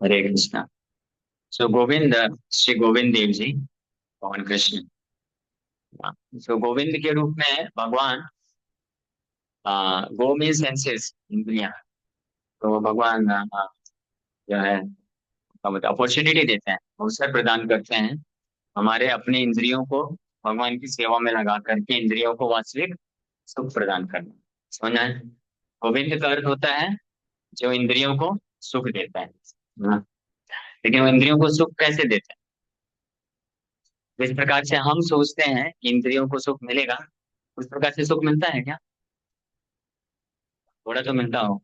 हरे कृष्णा। सो गोविंद, श्री गोविंद देव जी, पवन कृष्ण। सो गोविंद के रूप में भगवान, गो मीन सेंसेस, इंद्रियां। तो भगवान जो है मतलब अपॉर्चुनिटी देते हैं, अवसर प्रदान करते हैं हमारे अपने इंद्रियों को भगवान की सेवा में लगा करके इंद्रियों को वास्तविक सुख प्रदान करना। समझना है? गोविंद का अर्थ होता है जो इंद्रियों को सुख देता है। हाँ। लेकिन वो इंद्रियों को सुख कैसे देता है? जिस प्रकार से हम सोचते हैं कि इंद्रियों को सुख मिलेगा, उस प्रकार से सुख मिलता है क्या? थोड़ा तो मिलता हो।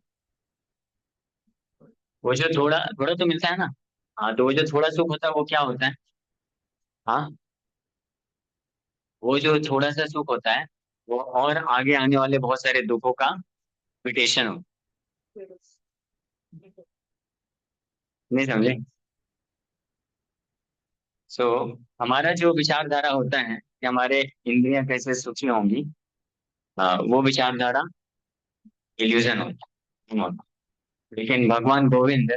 वो जो थोड़ा थोड़ा तो मिलता है ना। हाँ, तो वो जो थोड़ा सुख होता है वो क्या होता है? हाँ, वो जो थोड़ा सा सुख होता है वो और आगे आने वाले बहुत सारे दुखों का इमिटेशन हो। नहीं समझे? सो हमारा जो विचारधारा होता है कि हमारे इंद्रियां कैसे सुखी होंगी, वो विचारधारा इल्यूजन होता है। लेकिन भगवान गोविंद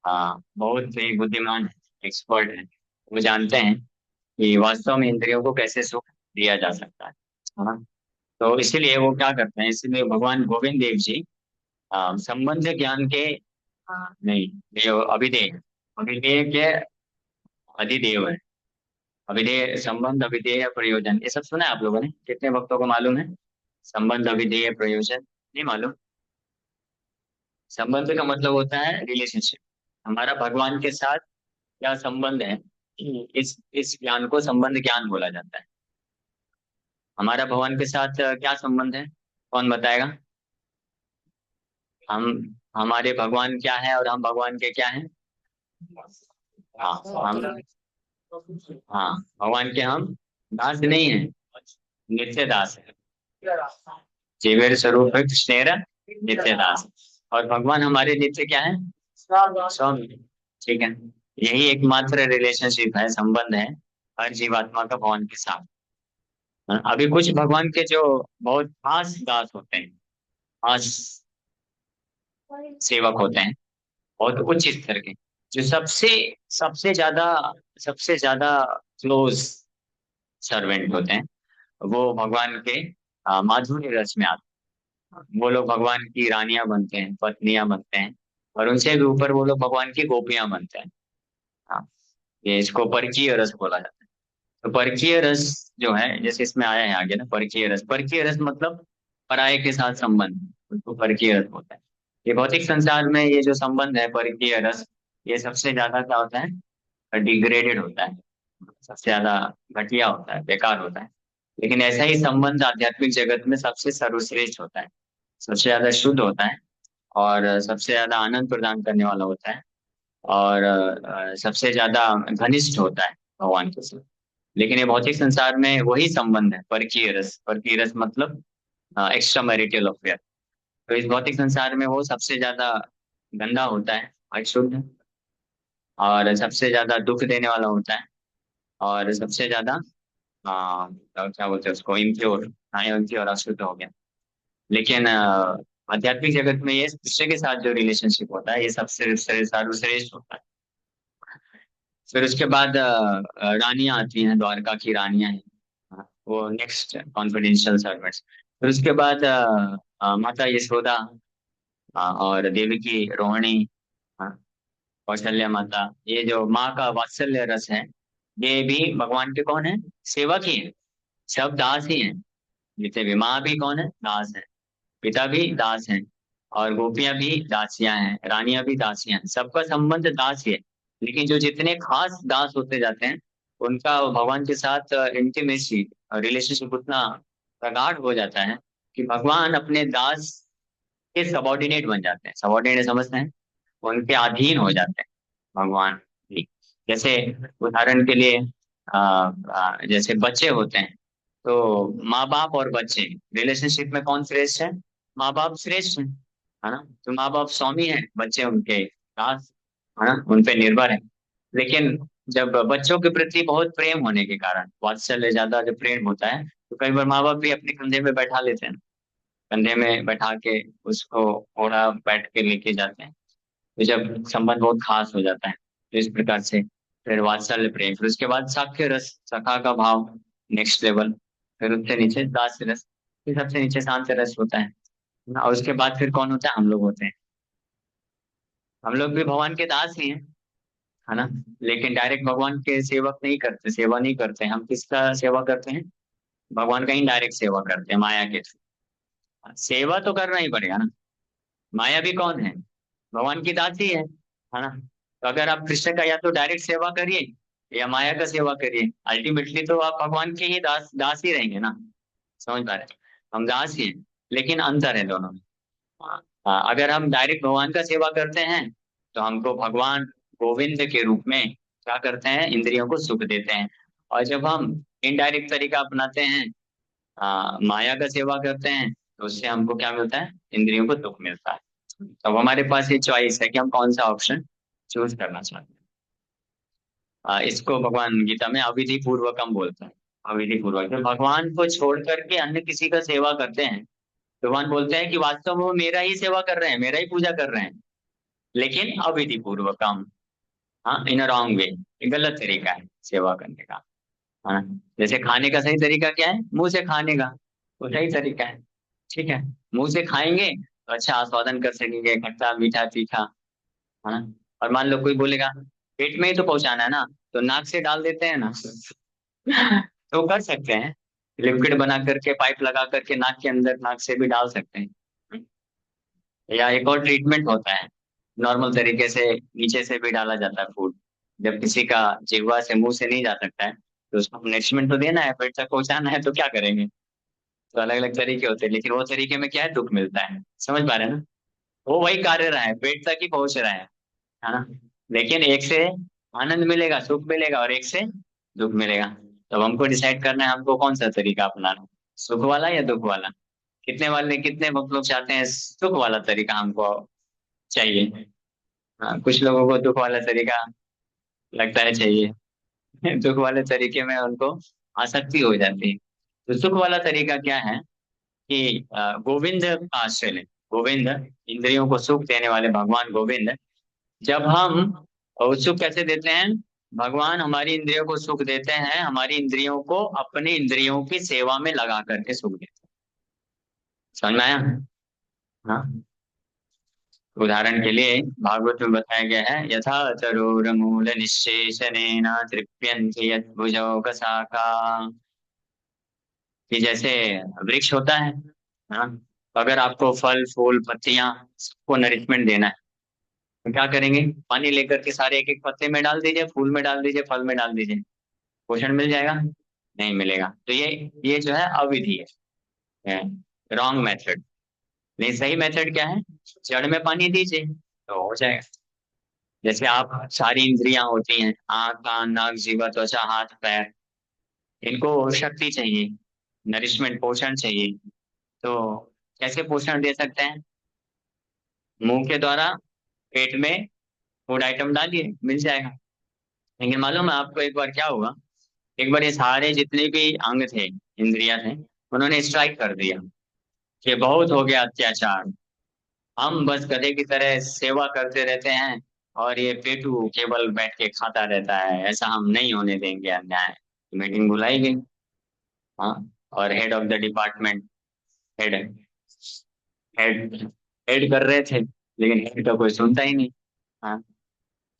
बहुत ही बुद्धिमान है, एक्सपर्ट है। वो जानते हैं कि वास्तव में इंद्रियों को कैसे सुख दिया जा सकता है ना। तो इसीलिए वो क्या करते हैं, इसीलिए भगवान गोविंद देव जी संबंध ज्ञान के नहीं, ये अभिधेय, अभिधेय के अधिदेव है। अभिधेय संबंध, अभिधेय प्रयोजन, ये सब सुना है आप लोगों ने? कितने भक्तों को मालूम है संबंध, अभिधेय, प्रयोजन? नहीं मालूम? संबंध का मतलब होता है रिलेशनशिप, हमारा भगवान के साथ क्या संबंध है। इस ज्ञान को संबंध ज्ञान बोला जाता है। हमारा भगवान के साथ क्या संबंध है? कौन बताएगा? हम हमारे भगवान क्या है और हम भगवान के क्या हैं? हाँ, हम, हाँ, भगवान के हम दास नहीं है, नित्य दास है। जीवेर स्वरूप है कृष्णेरा नित्य दास। और भगवान हमारे नित्य क्या है? स्वामी। ठीक है। यही एकमात्र रिलेशनशिप है, संबंध है हर जीवात्मा का भगवान के साथ। अभी कुछ भगवान के जो बहुत खास दास होते हैं, खास सेवक होते हैं, बहुत उच्च स्तर के, जो सबसे सबसे ज्यादा सबसे ज्यादा क्लोज सर्वेंट होते हैं, वो भगवान के माधुर्य रस में आते हैं। वो लोग भगवान की रानियां बनते हैं, पत्नियां बनते हैं, और उनसे भी ऊपर वो लोग भगवान की गोपियां बनते हैं। हाँ, ये इसको परकीय रस बोला जाता है। तो परकीय रस जो है, जैसे इसमें आया है आगे ना, परकीय रस, परकीय रस मतलब पराये के साथ संबंध, उसको परकीय रस होता है। ये भौतिक संसार में ये जो संबंध है परकीय रस, ये सबसे ज्यादा क्या होता है? डिग्रेडेड होता है, सबसे ज्यादा घटिया होता है, बेकार होता है। लेकिन ऐसा ही संबंध आध्यात्मिक जगत में सबसे सर्वश्रेष्ठ होता है, सबसे ज्यादा शुद्ध होता है, और सबसे ज्यादा आनंद प्रदान करने वाला होता है, और सबसे ज्यादा घनिष्ठ होता है भगवान के साथ। लेकिन ये भौतिक संसार में वही संबंध है परकीय रस, परकीय रस मतलब एक्स्ट्रा मैरिटल अफेयर। तो इस भौतिक संसार में वो सबसे ज्यादा गंदा होता है, अशुद्ध, और सबसे ज्यादा दुख देने वाला होता है, और सबसे ज्यादा क्या बोलते हैं उसको, इम्प्योर। हाँ, इम्प्योर, अशुद्ध हो गया। लेकिन आध्यात्मिक जगत में ये दूसरे के साथ जो रिलेशनशिप होता है, ये सबसे सर्वश्रेष्ठ होता है। फिर उसके बाद रानियां आती हैं, द्वारका की रानियां हैं। वो नेक्स्ट कॉन्फिडेंशियल सर्वेंट्स। फिर उसके बाद माता यशोदा, और देवकी, रोहिणी, हाँ, कौशल्या माता, ये जो माँ का वात्सल्य रस है, ये भी भगवान के कौन है? सेवक ही है, सब दास ही हैं। जितने भी, माँ भी कौन है? दास है, पिता भी दास हैं, और गोपियां भी दासियां हैं, रानियां भी दासियां हैं, सबका संबंध दास ही है। लेकिन जो जितने खास दास होते जाते हैं, उनका भगवान के साथ इंटीमेसी, रिलेशनशिप उतना प्रगाढ़ हो जाता है कि भगवान अपने दास के सबॉर्डिनेट बन जाते हैं। सबॉर्डिनेट समझते हैं? उनके अधीन हो जाते हैं भगवान भी। जैसे उदाहरण के लिए जैसे बच्चे होते हैं, तो माँ बाप और बच्चे रिलेशनशिप में कौन श्रेष्ठ है? माँ बाप श्रेष्ठ है ना। तो माँ बाप स्वामी है, बच्चे उनके दास, है ना, उन पे निर्भर है। लेकिन जब बच्चों के प्रति बहुत प्रेम होने के कारण, वात्सल्य ज्यादा जो प्रेम होता है, तो कई बार माँ बाप भी अपने कंधे में बैठा लेते हैं, कंधे में बैठा के उसको थोड़ा बैठ के लेके जाते हैं। तो जब संबंध बहुत खास हो जाता है तो इस प्रकार से। फिर वात्सल्य प्रेम, फिर उसके बाद साख्य रस, सखा का भाव, नेक्स्ट लेवल। फिर उससे नीचे दास्य रस, फिर सबसे नीचे शांत रस होता है ना। और उसके बाद फिर कौन होता है? हम लोग होते हैं। हम लोग भी भगवान के दास ही हैं, है ना। लेकिन डायरेक्ट भगवान के सेवक नहीं करते, सेवा नहीं करते। हम किसका सेवा करते हैं? भगवान का ही डायरेक्ट सेवा करते हैं माया के थ्रू। सेवा तो करना ही पड़ेगा ना। माया भी कौन है? भगवान की दास ही है ना। तो अगर आप कृष्ण का या तो डायरेक्ट सेवा करिए या माया का सेवा करिए, अल्टीमेटली तो आप भगवान के ही दास दास ही रहेंगे ना। समझ पा रहे हैं? हम दास ही हैं, लेकिन अंतर है दोनों में। हाँ, हाँ, अगर हम डायरेक्ट भगवान का सेवा करते हैं तो हमको भगवान गोविंद के रूप में क्या करते हैं? इंद्रियों को सुख देते हैं। और जब हम इनडायरेक्ट तरीका अपनाते हैं, माया का सेवा करते हैं, तो उससे हमको क्या मिलता है? इंद्रियों को दुख मिलता है। तो अब हमारे पास ये चॉइस है कि हम कौन सा ऑप्शन चूज करना चाहते हैं। इसको भगवान गीता में अविधि पूर्वकम बोलते हैं। अविधि पूर्वक, जब भगवान को छोड़ करके अन्य किसी का सेवा करते हैं, भगवान बोलते हैं कि वास्तव में वो मेरा ही सेवा कर रहे हैं, मेरा ही पूजा कर रहे हैं, लेकिन अविधि पूर्वकम। हाँ, इन अ रॉन्ग वे, ये गलत तरीका है सेवा करने का। हाँ, जैसे खाने का सही तरीका क्या है? मुंह से खाने का, वो सही तरीका है। ठीक है, मुंह से खाएंगे तो अच्छा आस्वादन कर सकेंगे, खट्टा मीठा तीखा, है ना। और मान लो कोई बोलेगा पेट में ही तो पहुंचाना है ना, तो नाक से डाल देते हैं ना। तो कर सकते हैं, लिक्विड बना करके पाइप लगा करके नाक के अंदर, नाक से भी डाल सकते हैं। या एक और ट्रीटमेंट होता है, नॉर्मल तरीके से नीचे से भी डाला जाता है फूड। जब किसी का जिह्वा से मुंह से नहीं जा सकता है, तो उसको नरिशमेंट तो देना है, पेट तक पहुंचाना है, तो क्या करेंगे? तो अलग अलग तरीके होते हैं, लेकिन वो तरीके में क्या है? दुख मिलता है। समझ पा रहे हैं ना? वो वही कार्य रहा है, पेट तक ही पहुंच रहा है ना। लेकिन एक से आनंद मिलेगा, सुख मिलेगा, और एक से दुख मिलेगा। तो हमको डिसाइड करना है हमको कौन सा तरीका अपनाना है, सुख वाला या दुख वाला। कितने बहुत लोग चाहते हैं सुख वाला तरीका हमको चाहिए। हाँ, कुछ लोगों को दुख वाला तरीका लगता है चाहिए। दुख वाले तरीके में उनको आसक्ति हो जाती है। तो सुख वाला तरीका क्या है कि गोविंद का आश्रय लें। गोविंद, इंद्रियों को सुख देने वाले भगवान गोविंद। जब हम, और सुख कैसे देते हैं? भगवान हमारी इंद्रियों को सुख देते हैं, हमारी इंद्रियों को अपनी इंद्रियों की सेवा में लगा करके सुख देते हैं। समझ में आया? हाँ, उदाहरण के लिए भागवत में बताया गया है, यथा तरोर मूल निश्चेषणेन तृप्यन्ते यद्भुजौ कशाका। कि जैसे वृक्ष होता है, हाँ, अगर आपको फल फूल पत्तियां सबको नरिशमेंट देना है, तो क्या करेंगे? पानी लेकर के सारे एक एक पत्ते में डाल दीजिए, फूल में डाल दीजिए, फल में डाल दीजिए, पोषण मिल जाएगा? नहीं मिलेगा। तो ये जो है अविधि है, रॉन्ग मेथड। नहीं, सही मेथड क्या है? जड़ में पानी दीजिए तो हो जाएगा। जैसे आप सारी इंद्रियां होती हैं, आंख कान नाक जीवा त्वचा हाथ पैर, इनको शक्ति चाहिए, नरिशमेंट पोषण चाहिए। तो कैसे पोषण दे सकते हैं? मुंह के द्वारा पेट में फूड आइटम डालिए, मिल जाएगा। लेकिन मालूम है आपको एक बार क्या हुआ? एक बार ये सारे जितने भी अंग थे, इंद्रियां थे, उन्होंने स्ट्राइक कर दिया कि बहुत हो गया अत्याचार, हम बस गधे की तरह सेवा करते रहते हैं और ये पेटू केवल बैठ के खाता रहता है, ऐसा हम नहीं होने देंगे अन्याय। मीटिंग बुलाई गई। हाँ, और head of the department, head head head कर रहे थे, लेकिन हेड का कोई सुनता ही नहीं। हाँ,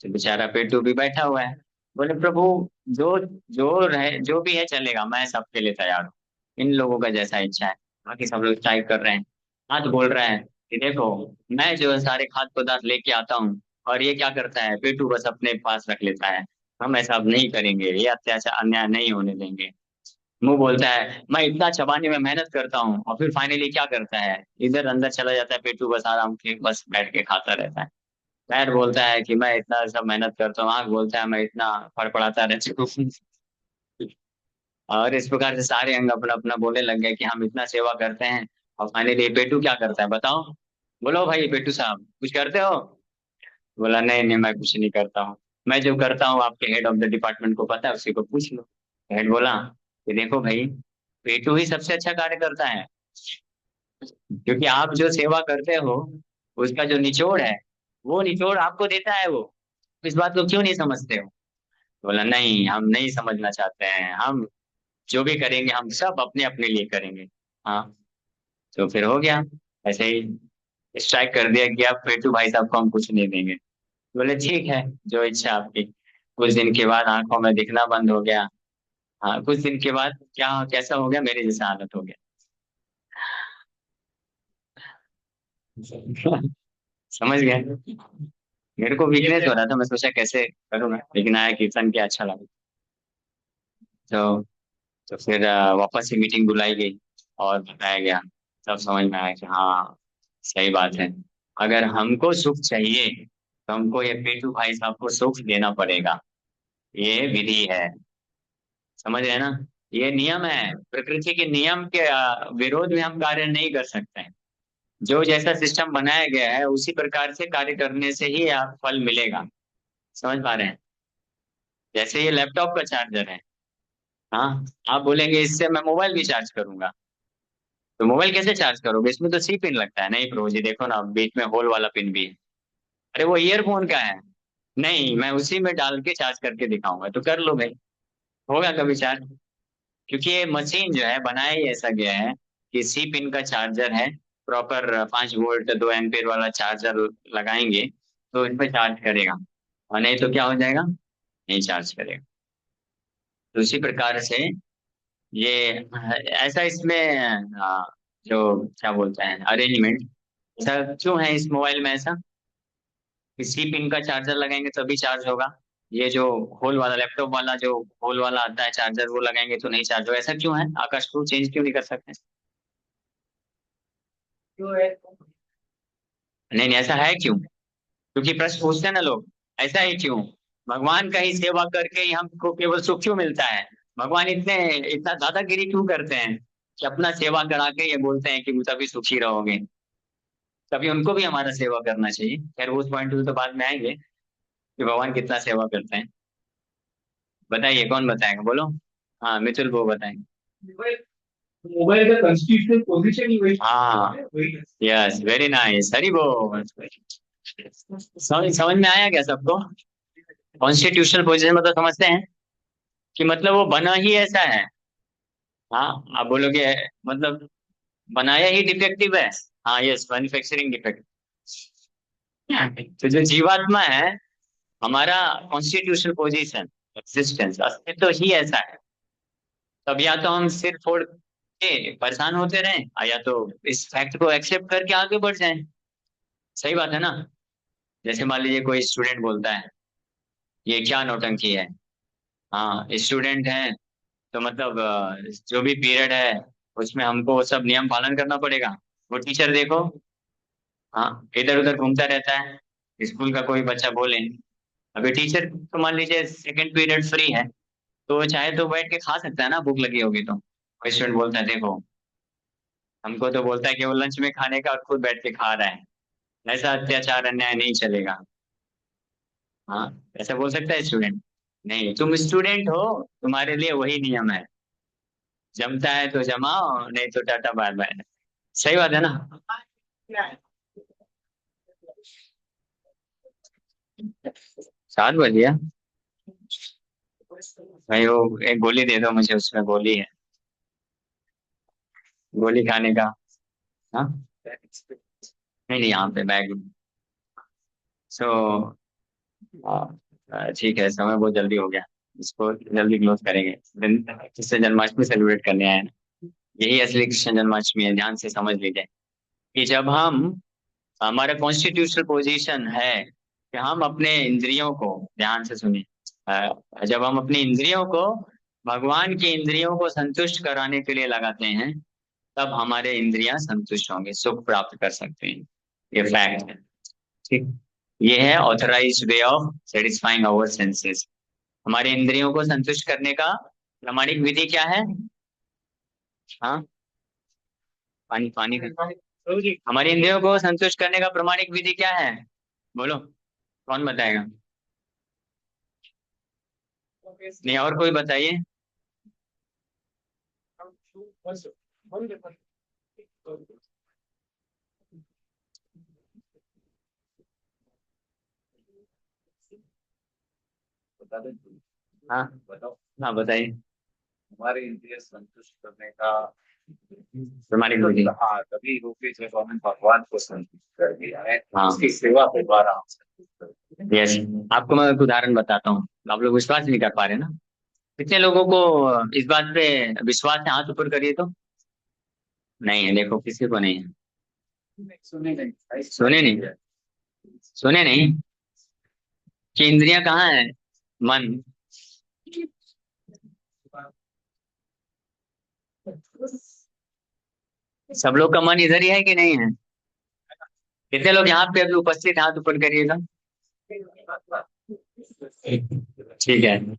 तो बेचारा पेटू भी बैठा हुआ है। बोले प्रभु, जो जो रहे जो भी है चलेगा, मैं सबके लिए तैयार हूँ, इन लोगों का जैसा इच्छा है। बाकी सब लोग स्ट्राइक कर रहे हैं। हाथ बोल रहा है कि देखो, मैं जो है सारे खाद्य पदार्थ लेके आता हूँ, और ये क्या करता है? पेटू बस अपने पास रख लेता है। हम ऐसा अब नहीं करेंगे, ये अत्याचार अन्याय नहीं होने देंगे। मुंह बोलता है मैं इतना चबाने में मेहनत करता हूँ, और फिर फाइनली क्या करता है? इधर अंदर चला जाता है पेटू, बस आराम से बस बैठ के खाता रहता है। पैर बोलता है कि मैं इतना सब मेहनत करता हूँ, आँख बोलता है मैं इतना फड़फड़ाता रहता हूँ। और इस प्रकार से सारे अंग अपना अपना बोलने लग गए कि हम इतना सेवा करते हैं। और फाइनली पेटू क्या करता है बताओ? बोलो भाई पेटू साहब, कुछ करते हो? बोला नहीं नहीं, मैं कुछ नहीं करता हूँ। मैं जो करता हूँ आपके हेड ऑफ द डिपार्टमेंट को पता है, उसी को पूछ लो। हेड बोला कि देखो भाई, पेटू ही सबसे अच्छा कार्य करता है, क्योंकि आप जो सेवा करते हो उसका जो निचोड़ है वो निचोड़ आपको देता है वो। इस बात को क्यों नहीं समझते हो? बोला नहीं, हम नहीं समझना चाहते हैं, हम जो भी करेंगे हम सब अपने अपने लिए करेंगे। हाँ, तो फिर हो गया ऐसे ही, स्ट्राइक कर दिया कि अब पेटू भाई साहब को हम कुछ नहीं देंगे। बोले ठीक है, जो इच्छा आपकी। कुछ दिन के बाद आंखों में दिखना बंद हो गया। हाँ, कुछ दिन के बाद क्या कैसा हो गया, मेरे जैसा हालत हो गया। समझ गए? मेरे को वीकनेस हो रहा था, मैं सोचा कैसे करूँ मैं, लेकिन आया कीर्तन किया, अच्छा लगा। तो तो फिर वापस से मीटिंग बुलाई गई और बताया गया। तब समझ में आया कि हाँ, सही बात है। अगर हमको सुख चाहिए तो हमको ये पेटू भाई साहब को सुख देना पड़ेगा। ये विधि है। समझ रहे हैं ना? ये नियम है, प्रकृति के नियम के विरोध में हम कार्य नहीं कर सकते हैं। जो जैसा सिस्टम बनाया गया है उसी प्रकार से कार्य करने से ही आप फल मिलेगा। समझ पा रहे हैं? जैसे ये लैपटॉप का चार्जर है। हाँ, आप बोलेंगे इससे मैं मोबाइल भी चार्ज करूंगा, तो मोबाइल कैसे चार्ज करोगे? इसमें तो सी पिन लगता है। नहीं प्रभु जी, देखो ना, बीच में होल वाला पिन भी है। अरे वो ईयरफोन का है। नहीं, मैं उसी में डाल के चार्ज करके दिखाऊंगा, तो कर लो भाई, होगा कभी चार्ज। क्योंकि ये मशीन जो है बनाया ही ऐसा गया है कि सी पिन का चार्जर है। प्रॉपर 5 वोल्ट 2 एम्पियर वाला चार्जर लगाएंगे तो इस पे चार्ज करेगा, और नहीं तो क्या हो जाएगा, नहीं चार्ज करेगा। तो उसी प्रकार से ये ऐसा इसमें जो क्या बोलते हैं अरेंजमेंट, ऐसा क्यों है इस मोबाइल में ऐसा? इसी पिन का चार्जर लगाएंगे तभी चार्ज होगा। ये जो होल वाला लैपटॉप वाला जो होल वाला आता है चार्जर, वो लगाएंगे तो नहीं चार्ज होगा। ऐसा क्यों है? आकाश को चेंज क्यों नहीं कर सकते? क्यों है? नहीं नहीं, ऐसा है क्यों? क्योंकि प्रश्न पूछते हैं ना लोग, ऐसा ही क्यों? भगवान का ही सेवा करके ही हमको केवल सुख क्यों मिलता है? भगवान इतने इतना दादागिरी क्यों करते हैं कि अपना सेवा करा के ये बोलते हैं कि तभी सुखी रहोगे? तभी उनको भी हमारा सेवा करना चाहिए। खैर उस पॉइंट तो बाद में आएंगे कि भगवान कितना सेवा करते हैं। बताइए, कौन बताएगा, बोलो। हाँ, मितुल वो बताएंगे। मोबाइल का कॉन्स्टिट्यूशनल पोजीशन ही वही, हाँ। यस, वेरी नाइस, हरी बोल। समझ समझ में आया क्या सबको? कॉन्स्टिट्यूशनल पोजीशन मतलब समझते हैं कि मतलब वो बना ही ऐसा है। हाँ, आप बोलोगे मतलब बनाया ही डिफेक्टिव है। हाँ, यस, मैन्युफैक्चरिंग डिफेक्ट। तो जो जीवात्मा है, हमारा कॉन्स्टिट्यूशनल पोजीशन, एक्सिस्टेंस, अस्तित्व ही ऐसा है। तब या तो हम सिर फोड़ के परेशान होते रहें, या तो इस फैक्ट को एक्सेप्ट करके आगे बढ़ जाएं। सही बात है ना? जैसे मान लीजिए कोई स्टूडेंट बोलता है ये क्या नौटंकी है। हाँ, स्टूडेंट है तो मतलब जो भी पीरियड है उसमें हमको वो सब नियम पालन करना पड़ेगा। वो टीचर देखो, हाँ, इधर उधर घूमता रहता है, स्कूल का कोई बच्चा बोले, अभी टीचर तो मान लीजिए सेकंड पीरियड फ्री है, तो वो चाहे तो बैठ के खा सकता है ना, भूख लगी होगी तो। कोई स्टूडेंट बोलता है देखो, हमको तो बोलता है कि वो लंच में खाने का और खुद बैठ के खा रहा है, ऐसा अत्याचार अन्याय नहीं चलेगा। हाँ, ऐसा बोल सकता है स्टूडेंट? नहीं, तुम स्टूडेंट हो, तुम्हारे लिए वही नियम है, जमता है तो जमाओ, नहीं तो टाटा बाय बाय। सही बात है ना? 7 बज गया? भाई वो एक गोली दे दो मुझे, उसमें गोली है, गोली खाने का। हाँ, नहीं नहीं, यहाँ पे बैग। सो ठीक है, समय बहुत जल्दी हो गया, इसको जल्दी क्लोज करेंगे। कृष्ण जन्माष्टमी सेलिब्रेट करने आए हैं ना, यही असली कृष्ण जन्माष्टमी है, ध्यान से समझ लीजिए कि जब हम, हमारा कॉन्स्टिट्यूशनल पोजीशन है कि हम अपने इंद्रियों को, ध्यान से सुनिए, जब हम अपनी इंद्रियों को भगवान की इंद्रियों को संतुष्ट कराने के लिए लगाते हैं, तब हमारे इंद्रियां संतुष्ट होंगे, सुख प्राप्त कर सकते हैं। ये फैक्ट है। ठीक, ये है authorised way of satisfying our senses. हमारे इंद्रियों को संतुष्ट करने का प्रामाणिक विधि क्या है? हाँ, पानी पानी हमारी इंद्रियों को संतुष्ट करने का प्रमाणिक विधि क्या है? बोलो, कौन बताएगा? नहीं, और कोई बताइए। बता दें? हाँ। बताओ। हाँ बताइए। हमारे इंद्रिय संतुष्ट करने का प्रमाणिक विधि। हाँ तभी होगी जब हमने भगवान को संतुष्ट कर दिया है। हाँ। उसकी सेवा के द्वारा हम संतुष्ट करते हैं। यस। आपको मैं एक उदाहरण बताता हूँ। आप लोग विश्वास नहीं कर पा रहे ना। कितने लोगों को इस बात पे विश्वास है? हाथ ऊपर करिए तो। नहीं है, देखो किसी को नहीं है। सुने नहीं। सुने नहीं? सुने नहीं कि इंद्रियां कहाँ है? मन। सब लोग का मन इधर ही है कि नहीं है? कितने लोग यहाँ पे अभी उपस्थित हैं? हाथ ऊपर करिएगा। ठीक है।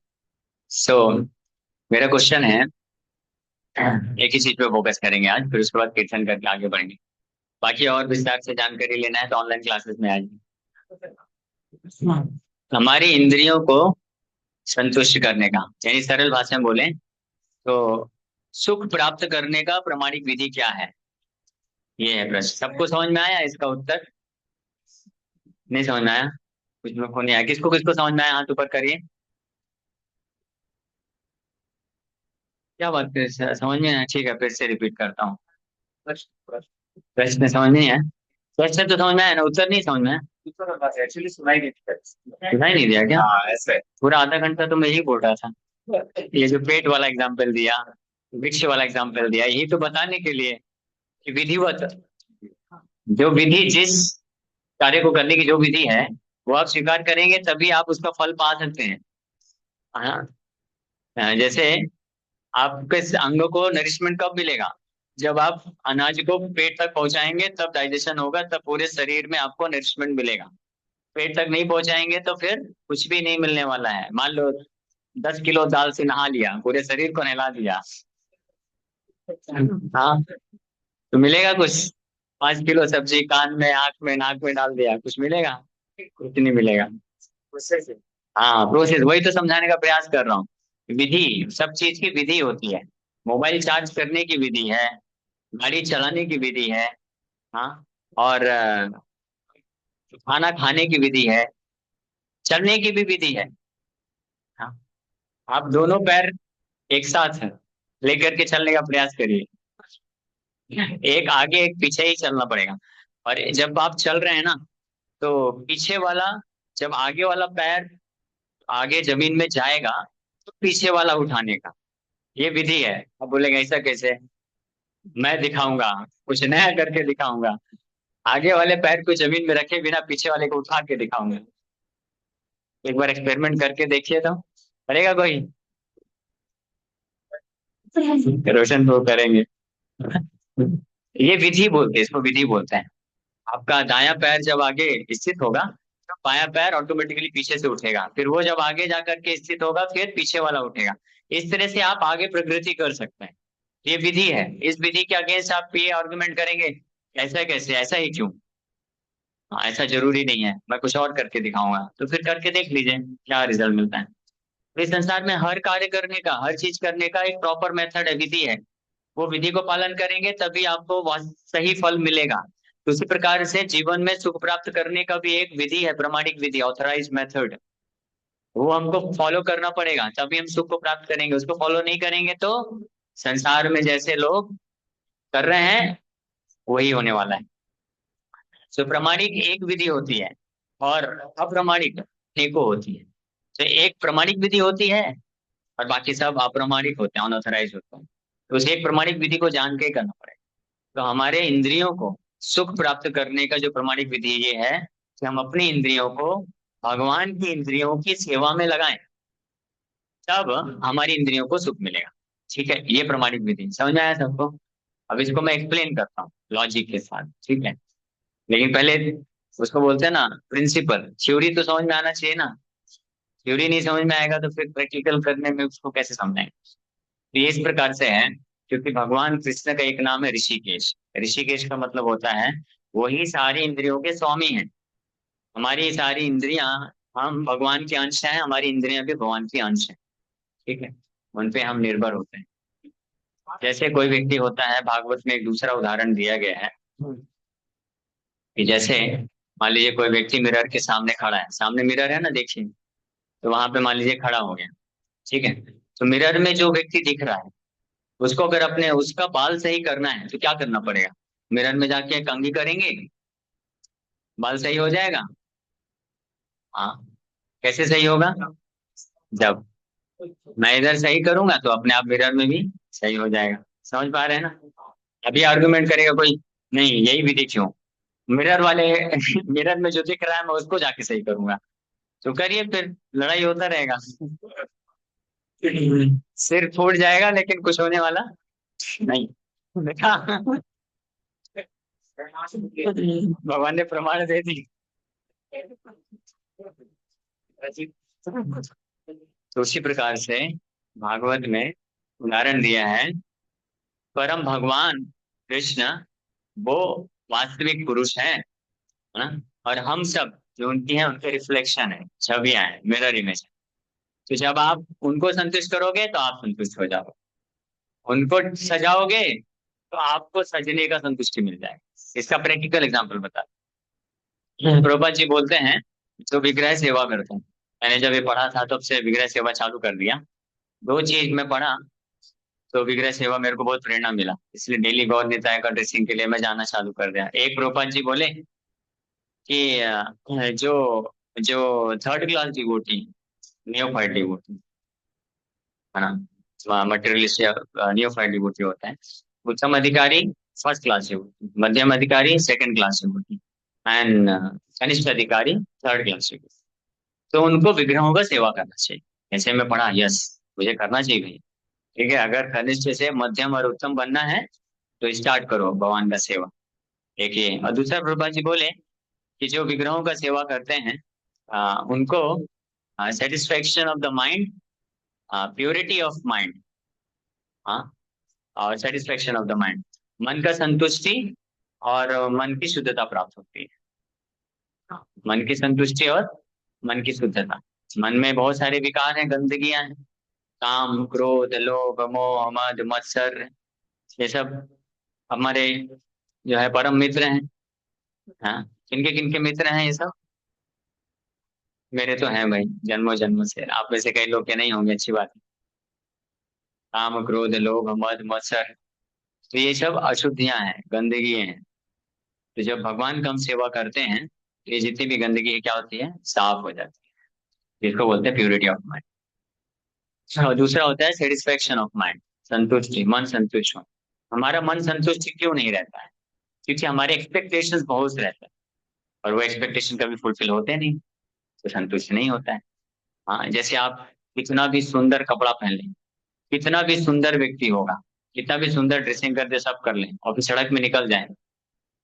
सो मेरा क्वेश्चन है, एक ही चीज पे फोकस करेंगे आज, फिर उसके बाद कीर्तन करके आगे बढ़ेंगे। बाकी और विस्तार से जानकारी लेना है तो ऑनलाइन क्लासेस में आज। हमारी इंद्रियों को संतुष्ट करने का, यानी सरल भाषा में बोले तो सुख प्राप्त करने का प्रमाणिक विधि क्या है? ये है प्रश्न। सबको समझ में आया इसका उत्तर? नहीं समझ में आया? कुछ में को नहीं आया? किसको किसको समझ में आया? हाथ ऊपर करिए। क्या बात कर, समझ में आया? ठीक है, फिर से रिपीट करता हूँ। प्रश्न समझ नहीं आया? क्वेश्चन तो समझ में आया ना, उत्तर नहीं समझ में आया? एक्चुअली सुनाई नहीं दिया। सुनाई नहीं दिया क्या? हाँ ऐसे। पूरा आधा घंटा तो मैं यही बोल रहा था। ये जो पेट वाला एग्जाम्पल दिया, वृक्ष वाला एग्जाम्पल दिया, यही तो बताने के लिए कि विधिवत जो विधि, जिस कार्य को करने की जो विधि है, वो आप स्वीकार करेंगे तभी आप उसका फल पा सकते हैं। हाँ। जैसे आपके इस अंगों को नरिशमेंट कब मिलेगा? जब आप अनाज को पेट तक पहुंचाएंगे तब डाइजेशन होगा, तब पूरे शरीर में आपको नरिशमेंट मिलेगा। पेट तक नहीं पहुंचाएंगे तो फिर कुछ भी नहीं मिलने वाला है। मान लो 10 किलो दाल से नहा लिया, पूरे शरीर को नहला दिया, हाँ, तो मिलेगा कुछ? 5 किलो सब्जी कान में, आंख में, नाक में डाल दिया, कुछ मिलेगा? कुछ नहीं मिलेगा। हाँ, प्रोसेस वही तो समझाने का प्रयास कर रहा हूँ। विधि, सब चीज की विधि होती है। मोबाइल चार्ज करने की विधि है, गाड़ी चलाने की विधि है, हाँ, और खाना खाने की विधि है, चलने की भी विधि है। हाँ। आप दोनों पैर एक साथ लेकर के चलने का प्रयास करिए। एक आगे एक पीछे ही चलना पड़ेगा। और जब आप चल रहे हैं ना, तो पीछे वाला, जब आगे वाला पैर आगे जमीन में जाएगा तो पीछे वाला उठाने का, ये विधि है। अब बोलेंगे ऐसा कैसे? मैं दिखाऊंगा, कुछ नया करके दिखाऊंगा। आगे वाले पैर को जमीन में रखे बिना पीछे वाले को उठा के दिखाऊंगा। एक बार एक्सपेरिमेंट करके देखिए तो। करेगा कोई? रोशन तो करेंगे। ये विधि बोलते हैं, इसको विधि बोलते हैं। आपका दायां पैर जब आगे स्थित होगा तो बायां पैर ऑटोमेटिकली पीछे से उठेगा, फिर वो जब आगे जाकर के स्थित होगा फिर पीछे वाला उठेगा। इस तरह से आप आगे प्रगति कर सकते हैं। ये विधि है। इस विधि के अगेंस्ट आप ये आर्गुमेंट करेंगे ऐसा कैसे, ऐसा ही क्यों? हाँ, ऐसा जरूरी नहीं है, मैं कुछ और करके दिखाऊंगा, तो फिर करके देख लीजिए क्या रिजल्ट मिलता है। तो इस संसार में हर कार्य करने का, हर चीज करने का एक प्रॉपर मेथड है, विधि है। वो विधि को पालन करेंगे तभी आपको सही फल मिलेगा। तो उसी प्रकार से जीवन में सुख प्राप्त करने का भी एक विधि है, प्रमाणिक विधि, ऑथराइज मेथड। वो हमको फॉलो करना पड़ेगा तभी हम सुख को प्राप्त करेंगे। उसको फॉलो नहीं करेंगे तो संसार में जैसे लोग कर रहे हैं वही होने वाला है। तो प्रमाणिक एक विधि होती है और अप्रमाणिक अनेकों होती है। तो एक प्रमाणिक विधि होती है और बाकी सब अप्रमाणिक होते हैं, अनऑथराइज होते हैं। तो उस एक प्रमाणिक विधि को जान के ही करना पड़ेगा। तो हमारे इंद्रियों को सुख प्राप्त करने का जो प्रमाणिक विधि ये है कि हम अपनी इंद्रियों को भगवान की इंद्रियों की सेवा में लगाएं, तब हमारी इंद्रियों को सुख मिलेगा। ठीक है, ये प्रमाणिक विधि समझ में आया सबको? अब इसको मैं एक्सप्लेन करता हूँ लॉजिक के साथ, ठीक है? लेकिन पहले उसको बोलते हैं ना प्रिंसिपल, थ्योरी तो समझ में आना चाहिए ना। थ्योरी नहीं समझ में आएगा तो फिर प्रैक्टिकल करने में उसको कैसे समझाएंगे? तो ये इस प्रकार से है, क्योंकि भगवान कृष्ण का एक नाम है ऋषिकेश। ऋषिकेश का मतलब होता है वही सारी इंद्रियों के स्वामी हैं। हमारी सारी इंद्रियां, हम भगवान के अंश हैं, हमारी इंद्रियां भी भगवान के अंश हैं। ठीक है, उन पे हम निर्भर होते हैं। जैसे कोई व्यक्ति होता है, भागवत में एक दूसरा उदाहरण दिया गया है कि जैसे मान लीजिए कोई व्यक्ति मिरर के सामने खड़ा है, सामने मिरर है ना, देखिए, तो वहां पे मान लीजिए खड़ा हो गया, ठीक है। तो मिरर में जो व्यक्ति दिख रहा है, उसको अगर अपने उसका बाल सही करना है तो क्या करना पड़ेगा? मिरर में जाके कंघी करेंगे, बाल सही हो जाएगा? हाँ। कैसे सही होगा? जब मैं इधर सही करूंगा तो अपने आप मिरर में भी सही हो जाएगा। समझ पा रहे हैं ना? अभी आर्गुमेंट करेगा कोई, नहीं यही विधि क्यों, मिरर वाले मिरर में जो दिख रहा है मैं उसको जाके सही करूंगा। तो करिए फिर, लड़ाई होता रहेगा। सिर फूट जाएगा लेकिन कुछ होने वाला नहीं। देखा, भगवान ने प्रमाण दे दी। तो उसी प्रकार से भागवत में उदाहरण दिया है, परम भगवान कृष्ण वो वास्तविक पुरुष है ना? और हम सब जो उनकी हैं उनके रिफ्लेक्शन है, छवियां हैं, मिरर इमेज है। तो जब आप उनको संतुष्ट करोगे तो आप संतुष्ट हो जाओगे, उनको सजाओगे तो आपको सजने का संतुष्टि मिल जाएगा। इसका प्रैक्टिकल एग्जांपल बता। प्रभुपाद जी बोलते हैं, जो विग्रह सेवा करते हैं, मैंने जब ये पढ़ा था तब से विग्रह सेवा चालू कर दिया। दो चीज में पढ़ा, तो विग्रह सेवा मेरे को बहुत प्रेरणा मिला, इसलिए डेली गौर निताय का ड्रेसिंग के लिए मैं जाना चालू कर दिया। एक प्रभुपाद जी बोले कि जो जो third class devotee, neophyte devotee है ना, मटेरियलिस्ट या नियोफाइट डिवोटी होता है, उत्तम अधिकारी फर्स्ट क्लास डिवोटी, मध्यम अधिकारी सेकंड क्लास डिवोटी, एंड कनिष्ठ अधिकारी थर्ड क्लास डिवोटी। तो उनको विग्रहों का सेवा करना चाहिए। ऐसे में पढ़ा, यस, मुझे करना चाहिए भाई। ठीक है, अगर कनिष्ठ से मध्यम और उत्तम बनना है तो स्टार्ट करो भगवान का सेवा। एक ये, और दूसरा प्रभुपाद जी बोले कि जो विग्रहों का सेवा करते हैं उनको satisfaction of the mind, purity of mind, हाँ, और सेटिस्फेक्शन ऑफ द माइंड, मन का संतुष्टि और मन की शुद्धता प्राप्त होती है। हाँ, मन की संतुष्टि और मन की शुद्धता। मन में बहुत सारे विकार हैं, गंदगियां हैं, काम क्रोध लोभ मोह मद मत्सर, ये सब हमारे जो है परम मित्र हैं। हाँ, किनके किनके मित्र हैं ये सब? मेरे तो हैं भाई, जन्मों जन्मों से। आप में से कई लोग के नहीं होंगे, अच्छी बात है। काम क्रोध लोभ मद मत्सर, तो ये सब अशुद्धियां हैं, गंदगी हैं। तो जब भगवान का हम सेवा करते हैं तो ये जितनी भी गंदगी है क्या होती है, साफ हो जाती है। इसको बोलते हैं प्योरिटी ऑफ माइंड। और दूसरा होता है सेटिस्फेक्शन ऑफ माइंड, संतुष्टि, मन संतुष्ट हो। हमारा मन संतुष्ट क्यों नहीं रहता है? क्योंकि हमारे एक्सपेक्टेशंस बहुत रहते हैं, और वो एक्सपेक्टेशन कभी फुलफिल होते नहीं, तो संतुष्ट नहीं होता है। हाँ, जैसे आप कितना भी सुंदर कपड़ा पहन लें, कितना भी सुंदर व्यक्ति होगा, कितना भी सुंदर ड्रेसिंग कर दे, सब कर लें और फिर सड़क में निकल जाए,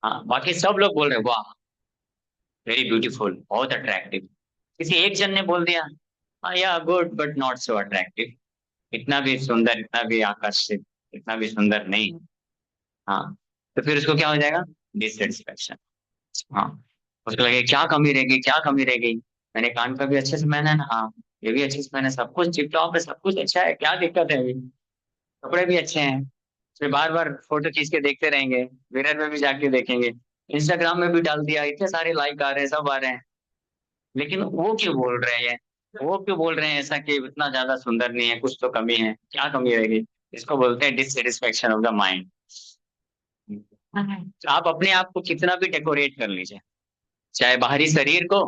हाँ, बाकी सब लोग बोल रहे हैं वाह, वेरी ब्यूटीफुल, बहुत अट्रैक्टिव। किसी एक जन ने बोल दिया, हाँ या good but not so attractive, इतना भी सुंदर, इतना भी आकर्षित, इतना भी सुंदर नहीं। हाँ, तो फिर उसको क्या हो जाएगा, डिससेटिस्फेक्शन। हाँ, उसको लगे क्या कमी रह गई, क्या कमी रह गई, मैंने कान का भी अच्छे से पहना है ना, हाँ, ये भी अच्छे से पहना है, सब कुछ टिप टॉप है, सब कुछ अच्छा है, क्या दिक्कत है अभी, कपड़े भी अच्छे हैं। फिर बार बार फोटो खींच के देखते रहेंगे, मिरर में भी जाके देखेंगे, इंस्टाग्राम में भी डाल दिया, इतने सारे लाइक आ रहे हैं, सब आ रहे हैं। लेकिन वो क्यों बोल रहे हैं, वो क्यों बोल रहे हैं ऐसा कि इतना ज्यादा सुंदर नहीं है, कुछ तो कमी है, क्या कमी रहेगी? इसको बोलते हैं डिससेटिस्फेक्शन ऑफ द माइंड। तो आप अपने आप को कितना भी डेकोरेट कर लीजिए, चाहे बाहरी शरीर को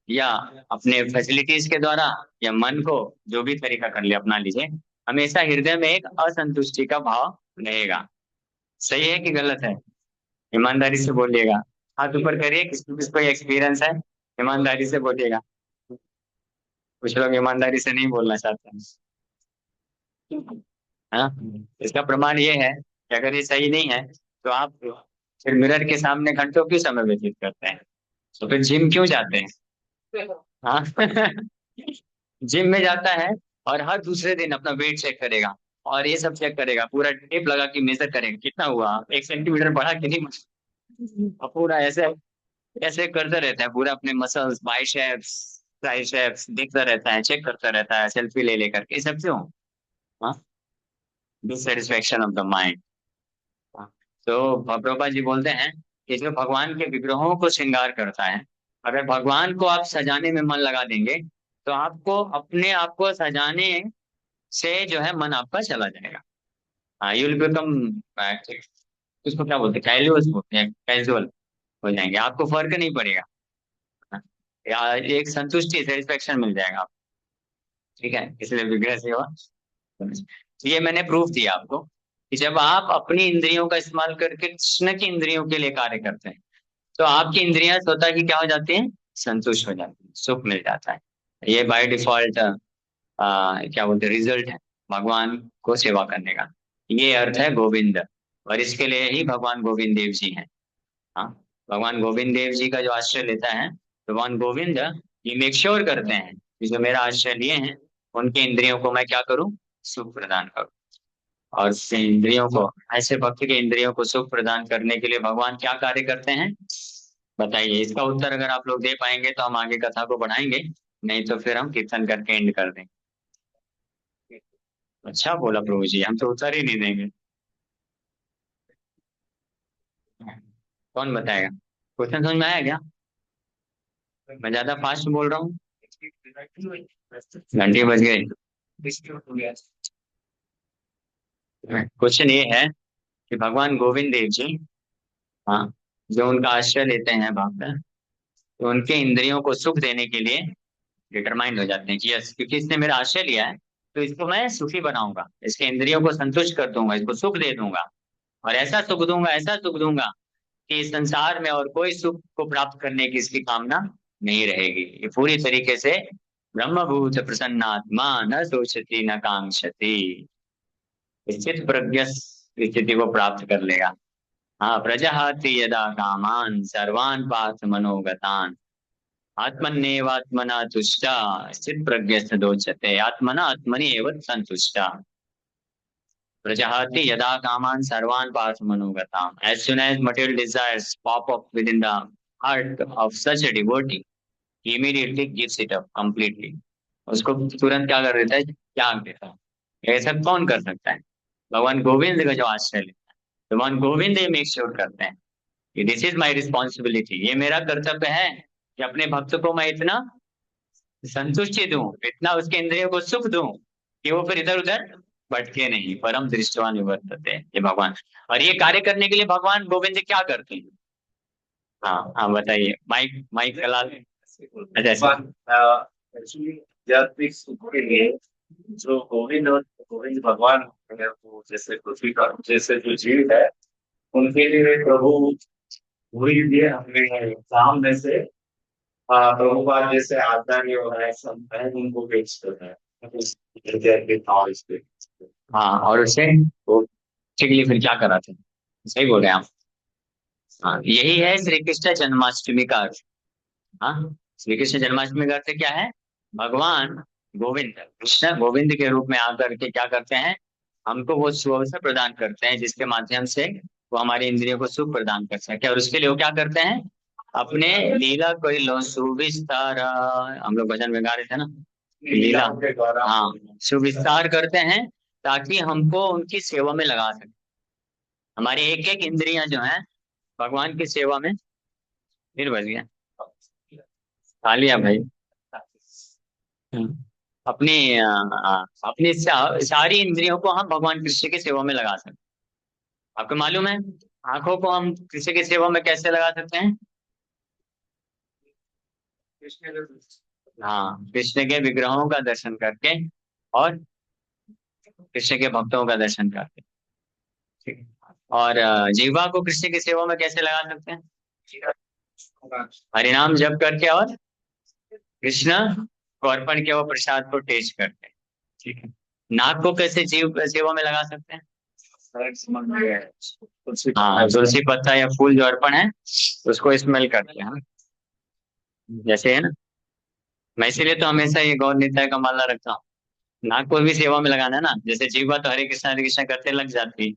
या अपने फैसिलिटीज के द्वारा या मन को, जो भी तरीका कर ले अपना लीजिए, हमेशा हृदय में एक असंतुष्टि का भाव रहेगा। सही है कि गलत है? ईमानदारी से बोलिएगा, हाथ ऊपर करिए, किसको किसको एक्सपीरियंस है, ईमानदारी से बोलिएगा। कुछ लोग ईमानदारी से नहीं बोलना चाहते हैं। हाँ, इसका प्रमाण ये है कि अगर ये सही नहीं है तो आप फिर मिरर के सामने घंटों क्यों समय व्यतीत करते हैं? तो फिर जिम क्यों जाते हैं? हाँ। जिम में जाता है और हर दूसरे दिन अपना वेट चेक करेगा, और ये सब चेक करेगा, पूरा टेप लगा के मेजर करेगा कितना हुआ, 1 सेंटीमीटर बढ़ा कि नहीं, और पूरा ऐसे ऐसे करता रहता है, पूरा अपने मसल्स, बाइसेप्स, ट्राइसेप्स देखता रहता है, चेक करता रहता है, सेल्फी ले लेकर के। ये सब क्यों? हाँ, डिससेटिस्फेक्शन ऑफ द माइंड। तो प्रभुपाद जी बोलते हैं कि जो भगवान के विग्रहों को श्रृंगार करता है अगर भगवान को आप सजाने में मन लगा देंगे तो आपको अपने आप को सजाने से जो है मन आपका चला जाएगा। हाँ, यू विल बिकम, उसको क्या बोलते हैं, कैजुअल बोलते हैं, कैजुअल हो जाएंगे, आपको फर्क नहीं पड़ेगा। हाँ, या एक संतुष्टि, सेटिस्फेक्शन मिल जाएगा आपको। ठीक है, इसलिए विग्रह सेवा। तो ये मैंने प्रूफ दिया आपको कि जब आप अपनी इंद्रियों का इस्तेमाल करके कृष्ण की इंद्रियों के लिए कार्य करते हैं तो आपकी इंद्रियां स्वतः की क्या हो जाती हैं, संतुष्ट हो जाती है, सुख मिल जाता है। ये बाय डिफॉल्ट क्या बोलते हैं, रिजल्ट है भगवान को सेवा करने का। ये अर्थ है गोविंद, और इसके लिए ही भगवान गोविंद देव जी हैं। हाँ, भगवान गोविंद देव जी का जो आश्रय लेता है भगवान गोविंद, ये मेक श्योर करते हैं कि जो मेरा आश्रय लिए हैं उनके इंद्रियों को मैं क्या करूं, सुख प्रदान करूं। और उसके इंद्रियों को, ऐसे भक्त के इंद्रियों को सुख प्रदान करने के लिए भगवान क्या कार्य करते हैं, बताइए। इसका उत्तर अगर आप लोग दे पाएंगे तो हम आगे कथा को बढ़ाएंगे, नहीं तो फिर हम कीर्तन करके एंड कर देंगे। अच्छा बोला प्रभु जी, हम तो उत्तर ही नहीं देंगे। कौन बताएगा, क्वेश्चन समझ में आया क्या? मैं ज्यादा फास्ट बोल रहा हूँ? घंटी बज गई। क्वेश्चन ये है कि भगवान गोविंद देव जी, हाँ, जो उनका आश्रय लेते हैं भक्त, तो उनके इंद्रियों को सुख देने के लिए डिटरमाइंड हो जाते हैं कि यस, क्योंकि इसने मेरा आश्रय लिया है तो इसको मैं सुखी बनाऊंगा, इसके इंद्रियों को संतुष्ट कर दूंगा, इसको सुख दे दूंगा, और ऐसा सुख दूंगा, ऐसा सुख दूंगा कि इस संसार में और कोई सुख को प्राप्त करने की इसकी कामना नहीं रहेगी। ये पूरी तरीके से ब्रह्मभूत प्रसन्नात्मा, न सोचती न कांक्षती, स्थित प्रज्ञ स्थिति को प्राप्त कर लेगा। हाँ, प्रजहाति यदा कामान सर्वान् पार्थ मनोगतान, आत्मन्येवात्मना तुष्टा, स्थित प्रज्ञ दोचते, आत्मना आत्मनि एव संतुष्टा, प्रजहाति यदा कामान सर्वान् Partha मनोगताम। As soon as material desires pop up within the heart of such a devotee, he immediately gives it up completely. उसको तुरंत क्या कर देता है, त्याग देता है। ऐसा कौन कर सकता है? भगवान गोविंद का जो आश्रय लेता है, भगवान गोविंद ये मेक श्योर करते हैं कि दिस इज माई रिस्पॉन्सिबिलिटी, ये मेरा कर्तव्य है कि अपने भक्त को मैं इतना संतुष्टि दूं, इतना उसके इंद्रियों को सुख दूं कि वो फिर इधर उधर भटके नहीं। परम दृष्टवान निवर्तते, ये भगवान। और ये कार्य करने के लिए भगवान गोविंद क्या करते हैं? हाँ हाँ, बताइए, माइक माइक चला लें। अच्छा अच्छा। एक्चुअली आध्यात्मिक सुख के लिए जो गोविंद और गोविंद भगवान है, वो जैसे पृथ्वी का जैसे जो जीव है उनके लिए प्रभु वही दिए हमें काम में से प्रभुपाद जैसे आचार्य है संत है उनको बेचते हैं आध्यात्मिक नॉलेज पे। हाँ, और उससे वो ठीक लिए फिर क्या कराते हैं, सही बोल रहे हैं आप। हाँ, यही है श्री कृष्ण जन्माष्टमी का अर्थ। हाँ, श्री कृष्ण जन्माष्टमी का अर्थ क्या है, भगवान गोविंद, कृष्ण गोविंद के रूप में आकर के क्या करते हैं, हमको वो सुअवसर प्रदान करते हैं जिसके माध्यम से वो हमारी इंद्रियों को सुख प्रदान कर सके। और उसके लिए वो क्या करते हैं, अपने लीला कोई लो सुविस्तार, हम लोग भजन में गा रहे थे ना, लीला, हाँ, सुविस्तार करते हैं ताकि हमको उनकी सेवा में लगा सके। हमारी एक एक इंद्रियां जो हैं भगवान की सेवा में, फिर बज गया, खा लिया भाई। हम्म। अपनी अपनी सारी इंद्रियों को हम भगवान कृष्ण की सेवा में लगा सकते हैं। आपको मालूम है, आंखों को हम कृष्ण की सेवा में कैसे लगा सकते हैं? हाँ, कृष्ण के विग्रहों का दर्शन करके और कृष्ण के भक्तों का दर्शन करके। ठीक है। और जीवा को कृष्ण की सेवा में कैसे लगा सकते हैं? हरिनाम जप करके और कृष्ण को अर्पण किया हुआ प्रसाद को टेस्ट करते हैं। ठीक है। नाक को कैसे जीव सेवा में लगा सकते हैं? हाँ, तुलसी पत्ता या फूल जो अर्पण है उसको स्मेल करते हैं, जैसे है ना। मैं इसीलिए तो हमेशा ये गौर निताय का माला रखता हूँ। नाक को भी सेवा में लगाना है ना, जैसे जीवा तो हरे कृष्णा करते लग जाती है,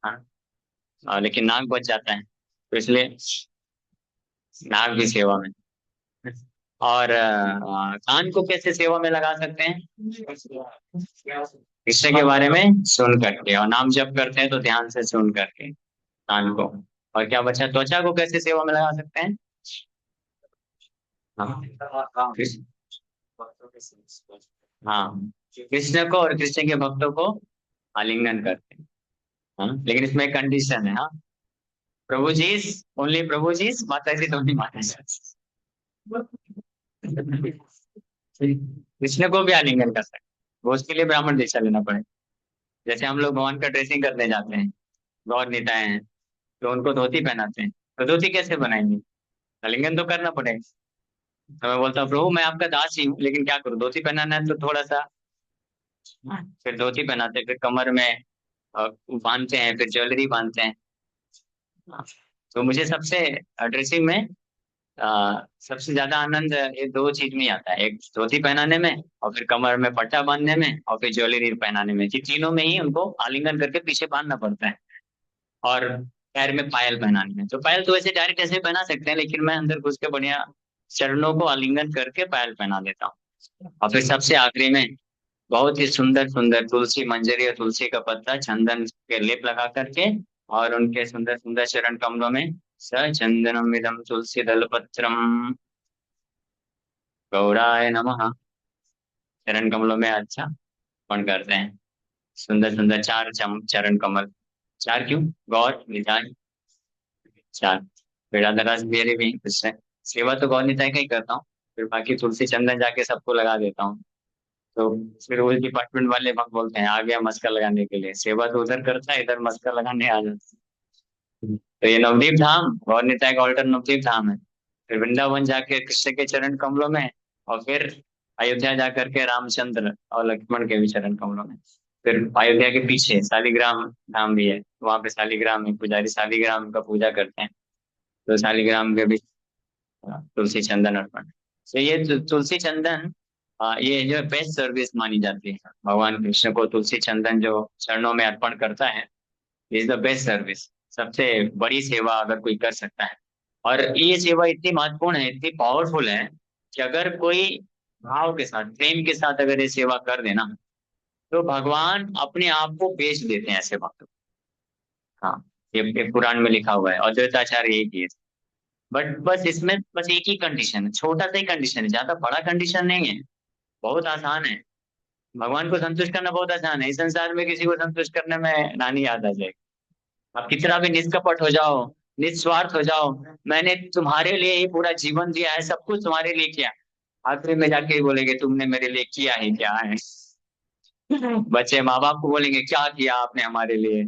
हाँ, लेकिन नाक बच जाता है, तो इसलिए नाक भी सेवा में। और कान को कैसे सेवा में लगा सकते हैं? कृष्ण के बारे में सुन करके, और नाम जप करते हैं तो ध्यान से सुन करके कान को। और क्या बचा, त्वचा को कैसे सेवा में लगा सकते हैं? हाँ हाँ, कृष्ण, भक्तों के साथ। हाँ कृष्ण को और कृष्ण के भक्तों को आलिंगन करते हैं। हाँ लेकिन इसमें एक कंडीशन है। हाँ प्रभु जी, ओनली प्रभु जी, माता जी तो नहीं माता जी। कृष्ण को भी आलिंगन कर सकते, वो उसके लिए ब्राह्मण दीक्षा लेना पड़ेगा। जैसे हम लोग भगवान का ड्रेसिंग करने जाते हैं, गौर निताए हैं, तो उनको धोती पहनाते हैं, तो धोती कैसे बनाएंगे? आलिंगन तो करना पड़ेगा। तो मैं बोलता हूँ प्रभु मैं आपका दास ही हूँ, लेकिन क्या करूँ, धोती पहनाना है तो थोड़ा सा। फिर धोती पहनाते हैं, फिर कमर में बांधते हैं, फिर ज्वेलरी बांधते हैं। तो मुझे सबसे ड्रेसिंग में सबसे ज्यादा आनंद ये दो चीज में ही आता है, एक धोती पहनाने में, और फिर कमर में पट्टा बांधने में, और फिर ज्वेलरी पहनाने में। ये तीनों में ही उनको आलिंगन करके पीछे बांधना पड़ता है। और पैर में पायल पहनानी है, तो पायल तो वैसे डायरेक्ट ऐसे ही पहना सकते हैं, लेकिन मैं अंदर घुस के बढ़िया चरणों को आलिंगन करके पायल पहना देता हूँ। और फिर सबसे आखिरी में बहुत ही सुंदर सुंदर तुलसी मंजरी और तुलसी का पत्ता चंदन के लेप लगा करके, और उनके सुंदर सुंदर चरण कमलों में स चंदनम इदम तुलसी दल पत्रम गौराय नमः, चरण कमलों में अच्छा अर्पण करते हैं। सुंदर सुंदर चार चरण कमल, चार क्यों, गौर निताय चार, बेड़ाधरास मेरे भी उससे सेवा तो गौर निताय का ही करता हूँ। फिर बाकी तुलसी चंदन जाके सबको लगा देता हूँ। तो फिर वो डिपार्टमेंट वाले भक्त बोलते हैं आ गया मस्का लगाने के लिए, सेवा तो उधर करता है, इधर मस्का लगाने आ जाता है। तो ये नवदीप धाम और निताय का ऑल्टर नवदीप धाम है। फिर वृंदावन जाके कृष्ण के चरण कमलों में, और फिर अयोध्या जाकर के रामचंद्र और लक्ष्मण के भी चरण कमलों में। फिर अयोध्या के पीछे शालिग्राम धाम भी है, वहां पे शालिग्राम में पुजारी शालिग्राम का पूजा करते हैं, तो शालिग्राम के भी तुलसी चंदन अर्पण। तो ये तुलसी चंदन ये जो बेस्ट सर्विस मानी जाती है, भगवान कृष्ण को तुलसी चंदन जो चरणों में अर्पण करता है, इज द बेस्ट सर्विस। सबसे बड़ी सेवा अगर कोई कर सकता है। और ये सेवा इतनी महत्वपूर्ण है, इतनी पावरफुल है, कि अगर कोई भाव के साथ प्रेम के साथ अगर ये सेवा कर देना, तो भगवान अपने आप को बेच देते हैं ऐसे भक्तों को। हाँ ये पुराण में लिखा हुआ है, अद्वैताचार्य यही किए। बट बस इसमें बस एक ही कंडीशन है, छोटा सा ही कंडीशन है, ज्यादा बड़ा कंडीशन नहीं है, बहुत आसान है। भगवान को संतुष्ट करना बहुत आसान है, इस संसार में किसी को संतुष्ट करने में नानी याद आ जाएगी। आप कितना भी निष्कपट हो जाओ, निस्वार्थ हो जाओ, मैंने तुम्हारे लिए ही पूरा जीवन दिया है, सब कुछ तुम्हारे लिए किया, आखिरी में जाके ही बोलेंगे तुमने मेरे लिए किया ही क्या है। बच्चे माँ बाप को बोलेंगे क्या किया आपने हमारे लिए,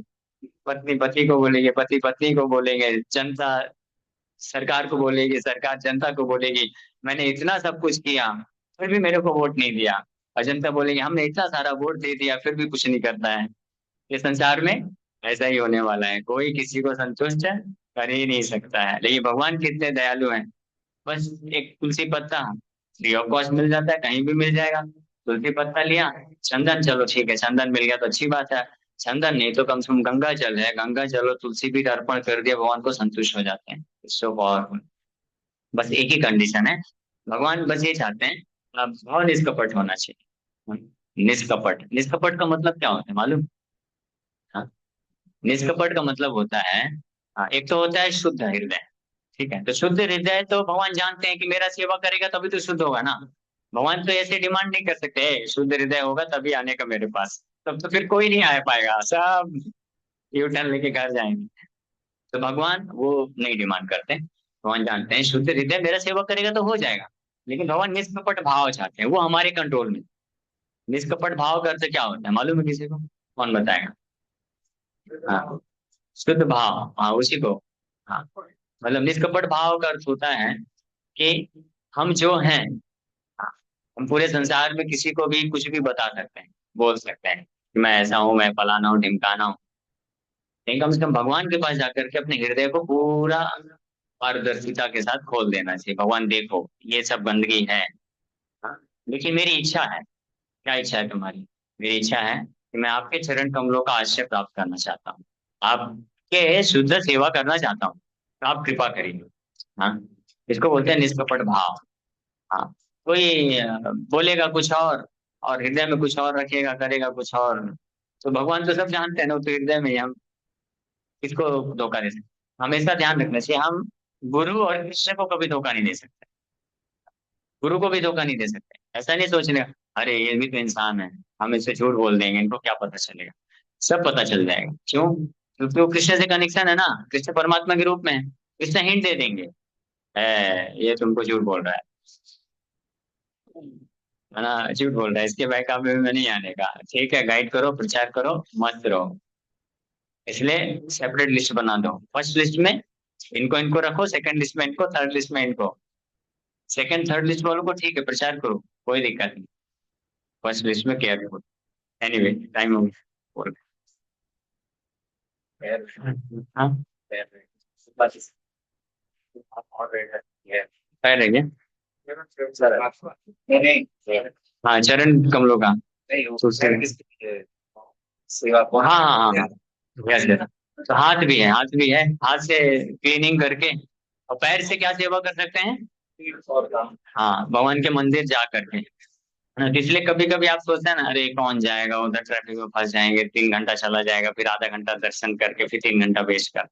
पत्नी पति को बोलेंगे, पति पत्नी को बोलेंगे, जनता सरकार को बोलेगी, सरकार जनता को बोलेगी मैंने इतना सब कुछ किया, फिर भी मेरे को वोट नहीं दिया। और जनता बोलेगी हमने इतना सारा वोट दे दिया फिर भी कुछ नहीं करता है। ये संसार में ऐसा ही होने वाला है, कोई किसी को संतुष्ट कर ही नहीं सकता है। लेकिन भगवान कितने दयालु हैं, बस एक तुलसी पत्ता फ्री ऑफ कॉस्ट मिल जाता है, कहीं भी मिल जाएगा। तुलसी पत्ता लिया, चंदन चलो ठीक है, चंदन मिल गया तो अच्छी बात है, चंदन नहीं तो कम से कम गंगा जल है, गंगा जल और तुलसी भी अर्पण कर दिया, भगवान को संतुष्ट हो जाते हैं। So powerful. बस एक ही कंडीशन है, भगवान बस ये चाहते हैं भाव निष्कपट होना चाहिए। निष्कपट, निष्कपट का मतलब क्या होता है मालूम? हाँ? निष्कपट का मतलब होता है एक तो होता है शुद्ध हृदय। ठीक है, तो शुद्ध हृदय तो भगवान जानते हैं कि मेरा सेवा करेगा तभी तो शुद्ध होगा ना। भगवान तो ऐसे डिमांड नहीं कर सकते "ए, शुद्ध हृदय होगा तभी आने का मेरे पास", तब तो फिर कोई नहीं आ पाएगा, सब यू टर्न लेके घर जाएंगे। तो भगवान वो नहीं डिमांड करते, भगवान जानते हैं शुद्ध हृदय मेरा सेवा करेगा तो हो जाएगा। लेकिन भगवान निष्कपट भाव चाहते हैं, वो हमारे कंट्रोल में। निष्कपट भाव का अर्थ क्या होता है मालूम है किसी को? कौन बताएगा? हाँ शुद्ध भाव, हाँ उसी को। हाँ मतलब निष्कपट भाव का अर्थ होता है कि हम जो हैं, हाँ, हम पूरे संसार में किसी को भी कुछ भी बता सकते हैं, बोल सकते हैं कि मैं ऐसा हूँ, मैं फलाना हूँ ढिमकाना हूँ। लेकिन कम से कम भगवान के पास जाकर के अपने हृदय को पूरा पारदर्शिता के साथ खोल देना चाहिए, भगवान देखो ये सब गंदगी है, हाँ, लेकिन मेरी इच्छा है। क्या इच्छा है तुम्हारी? मेरी इच्छा है कि मैं आपके चरण कमलों का आश्रय प्राप्त करना चाहता हूँ, आपके शुद्ध सेवा करना चाहता हूँ, तो आप कृपा करिए। हाँ इसको बोलते हैं निष्कपट भाव। हाँ कोई बोलेगा कुछ और हृदय में कुछ और रखेगा, करेगा कुछ और, तो भगवान तो सब जानते हैं ना, वो तो हृदय में ही, हम किसको धोखा दे सकते? हमेशा ध्यान रखना चाहिए, हम गुरु और कृष्ण को कभी धोखा नहीं दे सकते। गुरु को भी धोखा नहीं दे सकते। ऐसा नहीं सोचने का, अरे ये भी तो इंसान है, हम इससे झूठ बोल देंगे, इनको क्या पता चलेगा। सब पता चल जाएगा। क्यों? क्योंकि वो कृष्ण से कनेक्शन है ना, कृष्ण परमात्मा के रूप में है। कृष्ण हिंट दे देंगे, ये तुमको झूठ बोल रहा है ना, झूठ बोल रहा है, इसके बैकअप में नहीं आने का। ठीक है, गाइड करो, प्रचार करो, मस्त रहो। इसलिए सेपरेट लिस्ट बना दो। फर्स्ट लिस्ट में इनको इनको रखो, सेकंड लिस्ट में इनको, थर्ड लिस्ट में इनको। सेकंड थर्ड लिस्ट वालों को ठीक है, प्रचार करो, कोई दिक्कत नहीं। फर्स्ट लिस्ट में केयर करो। एनीवे, टाइम हो गया। और- हाँ, खैर है क्या? हाँ, चरण कमलों का। हाँ हाँ हाँ, यस यस। तो हाथ भी है, हाथ भी है, हाथ से क्लीनिंग करके। और पैर से क्या सेवा कर सकते हैं? हाँ, भगवान के मंदिर जा करके, है ना। तो इसलिए कभी कभी आप सोचते हैं ना, अरे कौन जाएगा उधर, ट्रैफिक में फंस जाएंगे, 3 घंटा चला जाएगा, फिर आधा घंटा दर्शन करके फिर 3 घंटा वेस्ट कर।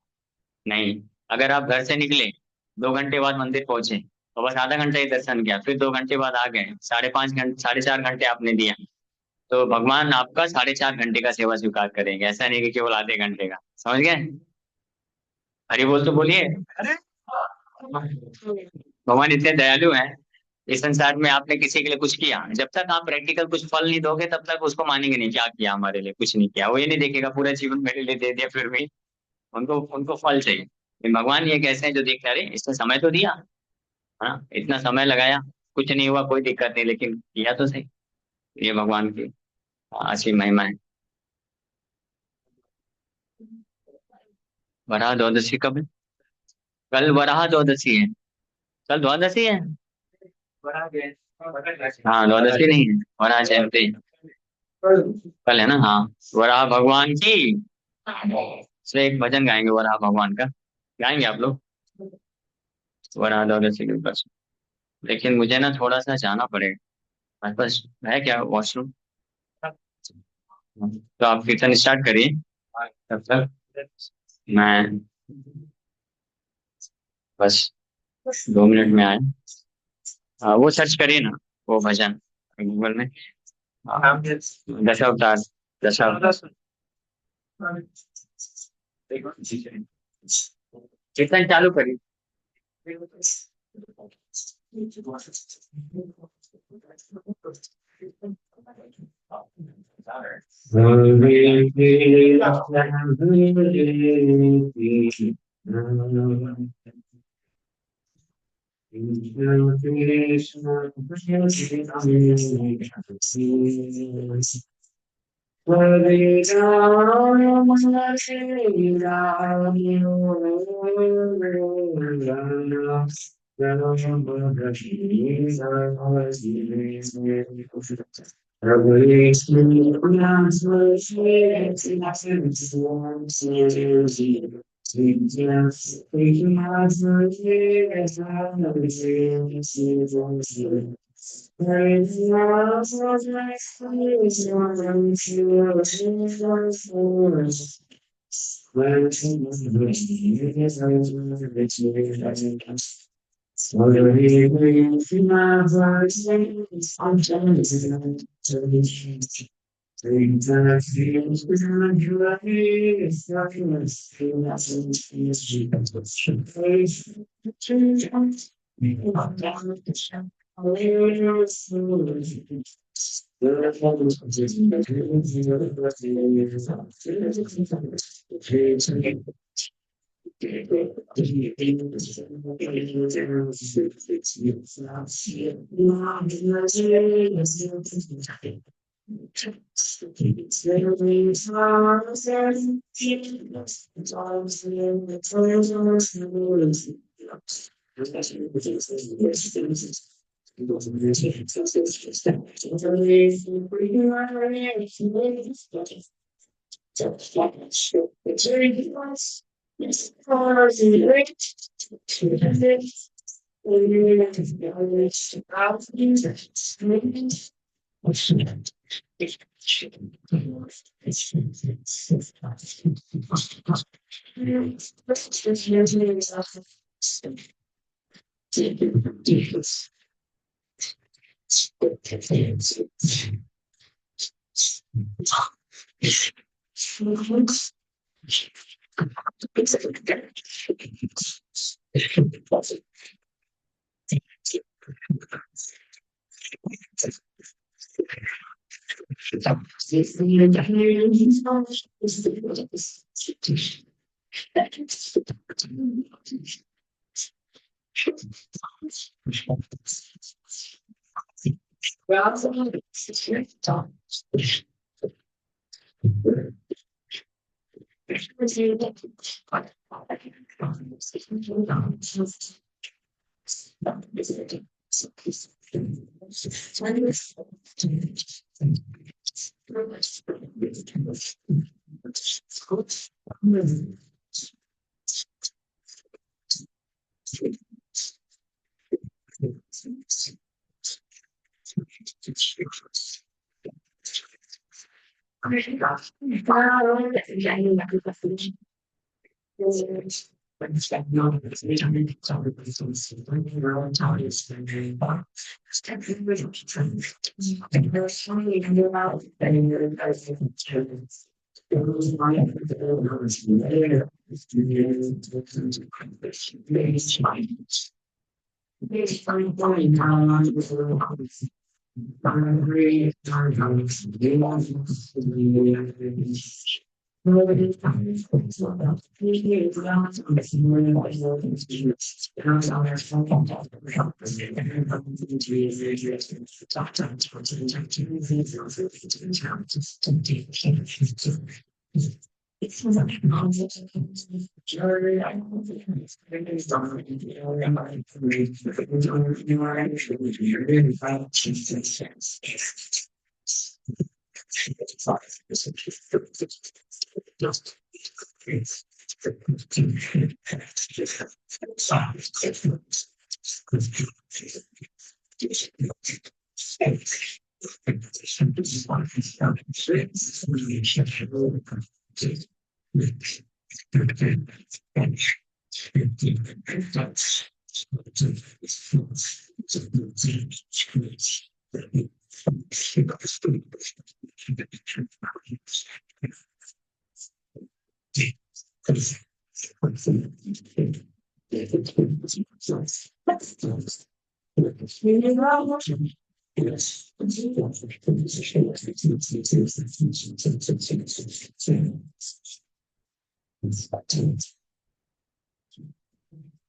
नहीं, अगर आप घर से निकले, 2 घंटे बाद मंदिर पहुंचे, तो बस आधा घंटा ही दर्शन किया, फिर 2 घंटे बाद आ गए, 5.5 घंटे, 4.5 घंटे आपने दिया, तो भगवान आपका 4.5 घंटे का सेवा स्वीकार करेंगे। ऐसा नहीं कि केवल आधे घंटे का। समझ गए? हरि बोल तो बोलिए। भगवान इतने दयालु हैं, इस संसार में आपने किसी के लिए कुछ किया, जब तक आप प्रैक्टिकल कुछ फल नहीं दोगे तब तक उसको मानेंगे नहीं, क्या किया हमारे लिए, कुछ नहीं किया। वो ये नहीं देखेगा पूरा जीवन मेरे लिए दे दिया, फिर भी उनको उनको फल चाहिए। लेकिन भगवान ये कैसे हैं जो देखते हैं, अरे इसने समय तो दिया, है ना, इतना समय लगाया, कुछ नहीं हुआ, कोई दिक्कत नहीं, लेकिन किया तो सही। ये भगवान की असीम महिमा है। वराह द्वादशी कब है? कल वराह द्वादशी है। कल द्वादशी है। हाँ, द्वादशी नहीं है, वराह जयंती। कल है ना, हाँ। वराह भगवान की, से एक भजन गाएंगे वराह भगवान का, गाएंगे आप लोग, वराह द्वादशी के ऊपर। लेकिन मुझे ना थोड़ा सा जाना पड़ेगा, मेरे पास है क्या वॉशरूम? तो आप कीर्तन स्टार्ट करिए, तब तक मैं बस 2 मिनट में आए। हाँ, वो सर्च करिए ना, वो भजन गूगल में। हाँ, दशावतार, दशावतार। कीर्तन चालू करिए। हरे राम हरे राम राम राम Thank you.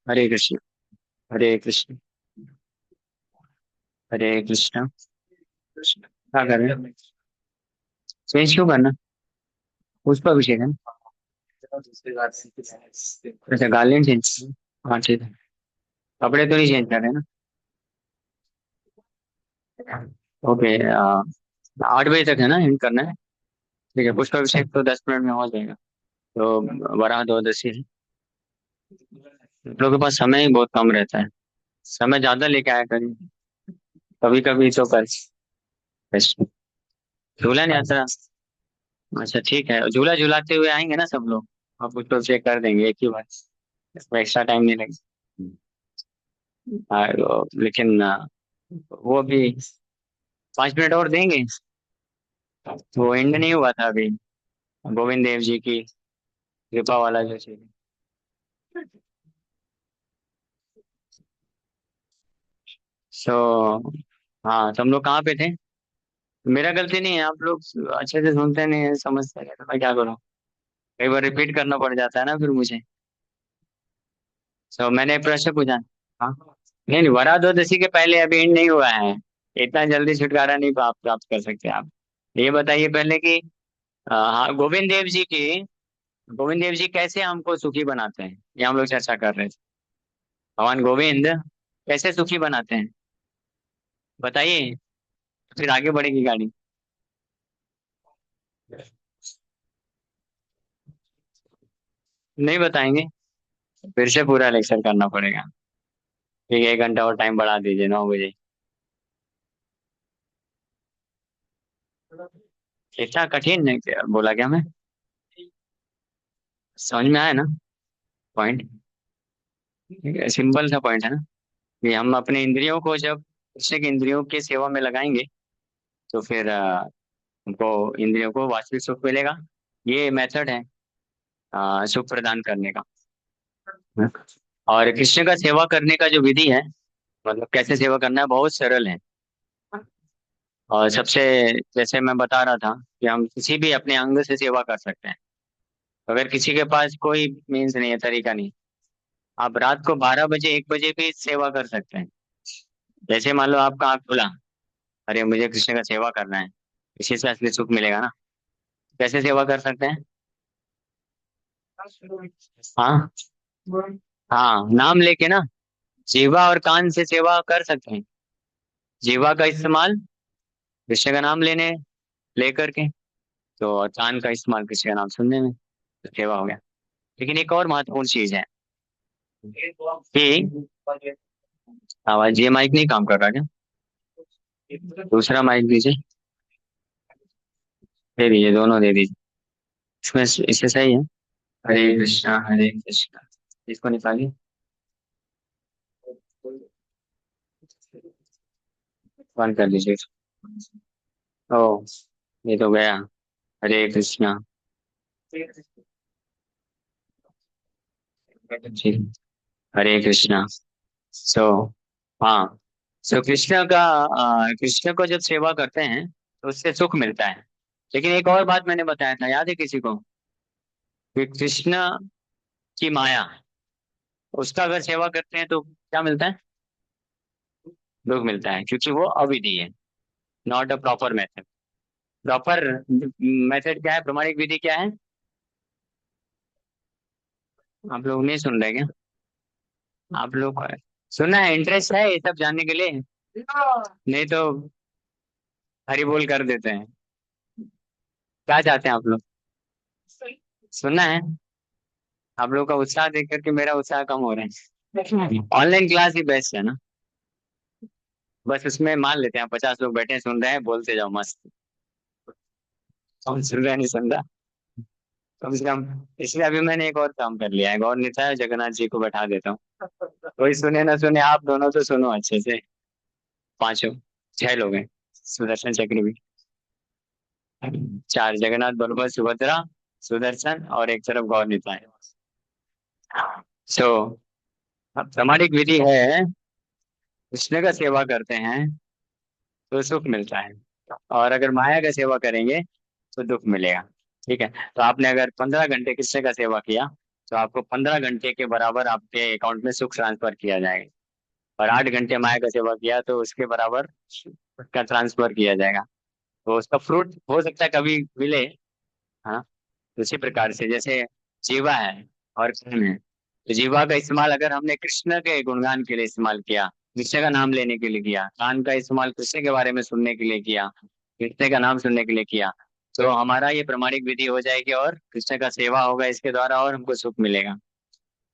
हरे कृष्ण। हरे कृष्ण। हरे कृष्ण। क्या कर रहे हैं? चेंज क्यों करना? पुष्प अभिषेक है ना? अच्छा, गार्लियन चेंज। हाँ ठीक है। कपड़े तो नहीं चेंज कर रहे ना? ओके। 8 बजे तक है ना, एंड करना है? ठीक है, पुष्प अभिषेक तो 10 मिनट में हो जाएगा। तो बारह दो दस ही है। हम लोग के पास समय ही बहुत कम रहता है। समय ज्यादा लेके आया करिए। कभी कभी तो कर। बस। झूला नहीं आता? अच्छा ठीक है, झूला झूलाते हुए आएंगे ना सब लोग। आप उसको चेक कर देंगे एक ही बार। इसमें एक्स्ट्रा टाइम नहीं लगेगा। लेकिन वो भी 5 मिनट और देंगे। वो एंड नहीं हुआ था अभी। गोविंद देव जी की कृपा वाला जो चीज। सो हाँ, तुम लोग कहाँ पे थे? मेरा गलती नहीं है, आप लोग अच्छे से सुनते नहीं है, समझते नहीं, तो मैं क्या करूँ? कई बार रिपीट करना पड़ जाता है ना फिर मुझे। सो मैंने एक प्रश्न पूछा। हाँ। नहीं नहीं, वरा द्वादशी के पहले अभी एंड नहीं हुआ है। इतना जल्दी छुटकारा नहीं प्राप्त कर सकते आप। ये बताइए पहले कि हाँ, गोविंद देव जी कैसे हमको सुखी बनाते हैं, ये हम लोग चर्चा कर रहे थे। भगवान गोविंद कैसे सुखी बनाते हैं, बताइए। फिर आगे बढ़ेगी गाड़ी। नहीं बताएंगे? फिर से पूरा लेक्चर करना पड़ेगा। ठीक है, 1 घंटा और टाइम बढ़ा दीजिए, 9 बजे। इतना कठिन है क्या बोला क्या मैं? समझ में आया ना पॉइंट? ठीक है, सिंपल सा पॉइंट है ना कि हम अपने इंद्रियों को जब कृष्ण की इंद्रियों की सेवा में लगाएंगे तो फिर उनको इंद्रियों को वास्तविक सुख मिलेगा। ये मेथड है सुख प्रदान करने का। और कृष्ण का सेवा करने का जो विधि है, मतलब कैसे सेवा करना है, बहुत सरल है। और सबसे, जैसे मैं बता रहा था कि हम किसी भी अपने अंग से सेवा कर सकते हैं। अगर किसी के पास कोई मीन्स नहीं है, तरीका नहीं, आप रात को 12 बजे 1 बजे भी सेवा कर सकते हैं। जैसे मान लो आपका आँख खुला, अरे मुझे कृष्ण का सेवा करना है, इसी से असली सुख मिलेगा ना। कैसे सेवा कर सकते हैं? हाँ, हाँ, नाम लेके ना, जीवा और कान से सेवा कर सकते हैं। जीवा का इस्तेमाल कृष्ण का नाम लेने लेकर के, तो और कान का इस्तेमाल कृष्ण का नाम सुनने में, तो सेवा हो गया। लेकिन एक और महत्वपूर्ण चीज है कि आवाज, ये माइक नहीं काम कर रहा क्या? दूसरा माइक दीजिए, दे दीजिए, दोनों दे दीजिए। इसमें इससे सही है। हरे कृष्णा हरे कृष्णा, इसको निकालिए। बंद कर लीजिए। ओ, ये तो गया। हरे कृष्णा। ठीक, हरे कृष्णा। सो, हाँ, सो कृष्ण का कृष्ण को जब सेवा करते हैं तो उससे सुख मिलता है। लेकिन एक और बात मैंने बताया था, याद है किसी को? कि कृष्ण की माया, उसका अगर सेवा करते हैं तो क्या मिलता है? दुख मिलता है, क्योंकि वो अविधि है, not a proper method. Proper method क्या है, प्रमाणिक विधि क्या है? आप लोग नहीं सुन रहे क्या? आप लोग को सुनना है, इंटरेस्ट है ये सब जानने के लिए? नहीं तो हरी बोल कर देते हैं। क्या चाहते हैं आप लोग? सुनना है? आप लोग का उत्साह देख करके मेरा उत्साह कम हो रहा है। ऑनलाइन क्लास ही बेस्ट है ना। बस उसमें मान लेते हैं 50 लोग बैठे हैं, सुन रहे हैं, बोलते जाओ मस्त। कौन सुन रहा है, नहीं सुन रहा, कम से कम। इसलिए अभी मैंने एक और काम कर लिया है, गौर निताय और जगन्नाथ जी को बैठा देता हूँ। कोई सुने ना सुने, आप दोनों तो सुनो अच्छे से। पांचों, 6 लोग हैं, सुदर्शन चक्र भी, 4, जगन्नाथ बलभद्र सुभद्रा सुदर्शन, और एक तरफ गौर निताय। सो प्रामाणिक विधि है, कृष्ण का सेवा करते हैं तो सुख मिलता है, और अगर माया का सेवा करेंगे तो दुख मिलेगा। ठीक है, तो आपने अगर 15 घंटे कृष्ण का सेवा किया तो आपको 15 घंटे के बराबर आपके अकाउंट में सुख ट्रांसफर किया जाएगा। और 8 घंटे माया का सेवा किया तो उसके बराबर का ट्रांसफर किया जाएगा। तो उसका फ्रूट हो सकता है कभी मिले। हाँ, तो उसी प्रकार से जैसे जीवा है और कर्म है, तो जीवा का इस्तेमाल अगर हमने कृष्ण के गुणगान के लिए इस्तेमाल किया, कृष्ण का नाम लेने के लिए किया, कान का इस्तेमाल कृष्ण के बारे में सुनने के लिए किया, कृष्ण का नाम सुनने के लिए किया, तो हमारा ये प्रमाणिक विधि हो जाएगी और कृष्ण का सेवा होगा इसके द्वारा, और हमको सुख मिलेगा।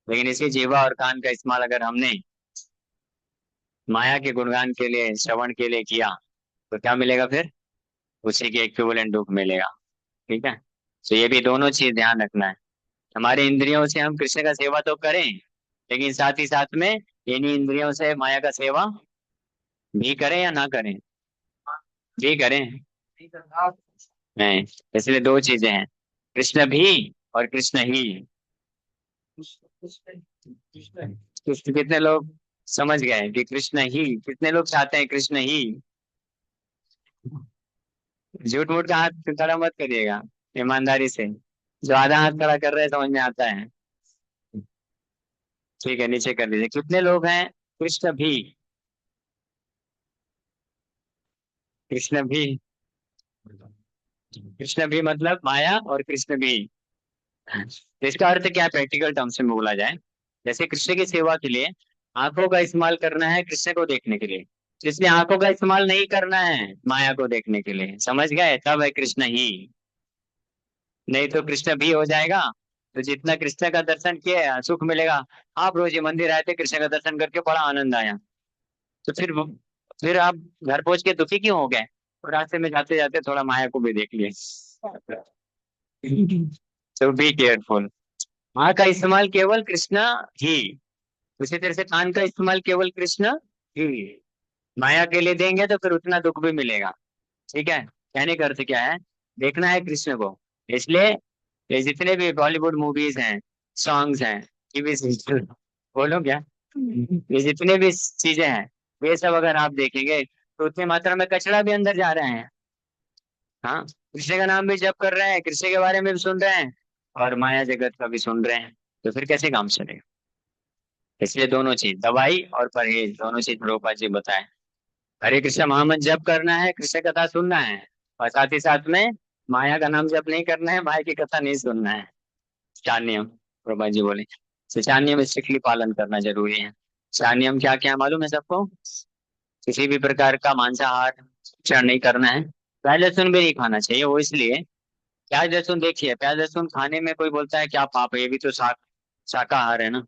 लेकिन इसी जीवा और कान का इस्तेमाल अगर हमने माया के गुणगान के लिए, श्रवण के लिए किया, तो क्या मिलेगा फिर? उसी के इक्विवेलेंट दुख मिलेगा। ठीक है, तो ये भी दोनों चीज ध्यान रखना है। हमारे इंद्रियों से हम कृष्ण का सेवा तो करें, लेकिन साथ ही साथ में इन्हीं इंद्रियों से माया का सेवा भी करें या ना करें? भी करें। नहीं, इसलिए दो चीजें हैं, कृष्ण भी और कृष्ण ही। कृष्ण, कितने लोग समझ गए कि कृष्ण ही, कितने लोग चाहते हैं कृष्ण ही? झूठ मूठ का हाथ खड़ा मत करिएगा, ईमानदारी से। जो आधा हाथ खड़ा कर रहे हैं समझ में आता है। ठीक है, नीचे कर लीजिए, कितने लोग हैं कृष्ण भी? कृष्ण भी, कृष्ण भी मतलब माया और कृष्ण भी। तो इसका अर्थ क्या है प्रैक्टिकल टर्म्स में बोला जाए? जैसे कृष्ण की सेवा के लिए आंखों का इस्तेमाल करना है कृष्ण को देखने के लिए, तो इसलिए आंखों का इस्तेमाल नहीं करना है माया को देखने के लिए, समझ गए? तब है कृष्ण ही। नहीं तो कृष्ण भी हो जाएगा, तो जितना कृष्ण का दर्शन किए सुख मिलेगा। आप रोज ये मंदिर आए थे, कृष्ण का दर्शन करके बड़ा आनंद आया, तो फिर आप घर पहुंच के दुखी क्यों हो गए? और रास्ते में जाते जाते थोड़ा माया को भी देख लिए। तो बी केयरफुल। आँख का इस्तेमाल केवल कृष्णा ही, उसी तरह से कान का इस्तेमाल केवल कृष्ण ही। माया के लिए देंगे तो फिर उतना दुख भी मिलेगा। ठीक है, कहने का अर्थ क्या है, देखना है कृष्ण को। इसलिए ये जितने भी बॉलीवुड मूवीज हैं, सॉन्ग्स हैं, टीवी सीरियल, बोलो क्या, ये जितने भी चीजें हैं, ये सब अगर आप देखेंगे तो उतनी मात्रा में कचरा भी अंदर जा रहे हैं। हाँ, कृष्ण का नाम भी जप कर रहे हैं, कृष्ण के बारे में भी सुन रहे हैं, और माया जगत का भी सुन रहे हैं, तो फिर कैसे काम चलेगा। इसलिए दोनों चीज, दवाई और परहेज, दोनों चीज प्रभुपाद जी बताए। हरे कृष्ण महामंत्र जप करना है, कृष्ण कथा सुनना है, और साथ ही साथ में माया का नाम जप नहीं करना है, माया की कथा नहीं सुनना है। चार नियम प्रभुपाद जी बोले, तो चार नियम स्ट्रिक्टली पालन करना जरूरी है। चार नियम क्या क्या मालूम है सबको? किसी भी प्रकार का मांसाहार भक्षण नहीं करना है, प्याज लहसुन भी नहीं खाना चाहिए। वो इसलिए, प्याज लहसुन देखिए, प्याज लहसुन खाने में कोई बोलता है क्या पाप है, ये भी तो शाकाहार है ना।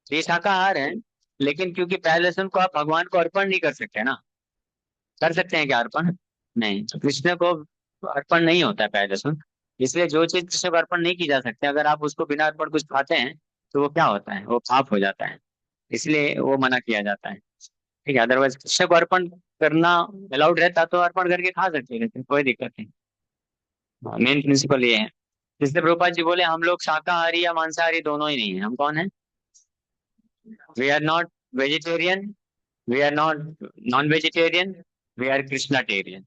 तो ये शाकाहार है, लेकिन क्योंकि प्याज लहसुन को आप भगवान को अर्पण नहीं कर सकते ना। कर सकते हैं क्या अर्पण? नहीं, तो कृष्ण को अर्पण नहीं होता है प्याज लहसुन। इसलिए जो चीज कृष्ण को अर्पण नहीं की जा सकती, अगर आप उसको बिना अर्पण कुछ खाते हैं तो वो क्या होता है, वो पाप हो जाता है। इसलिए वो मना किया जाता है। ठीक है, अदरवाइज कृष्ण को अर्पण करना अलाउड रहता तो अर्पण करके खा सकते थे, कोई दिक्कत नहीं। मेन प्रिंसिपल ये है। इसलिए प्रभुपाद जी बोले हम लोग शाकाहारी या मांसाहारी दोनों ही नहीं है। हम कौन है? We are not vegetarian, we are not non vegetarian, we are Krishnatarian.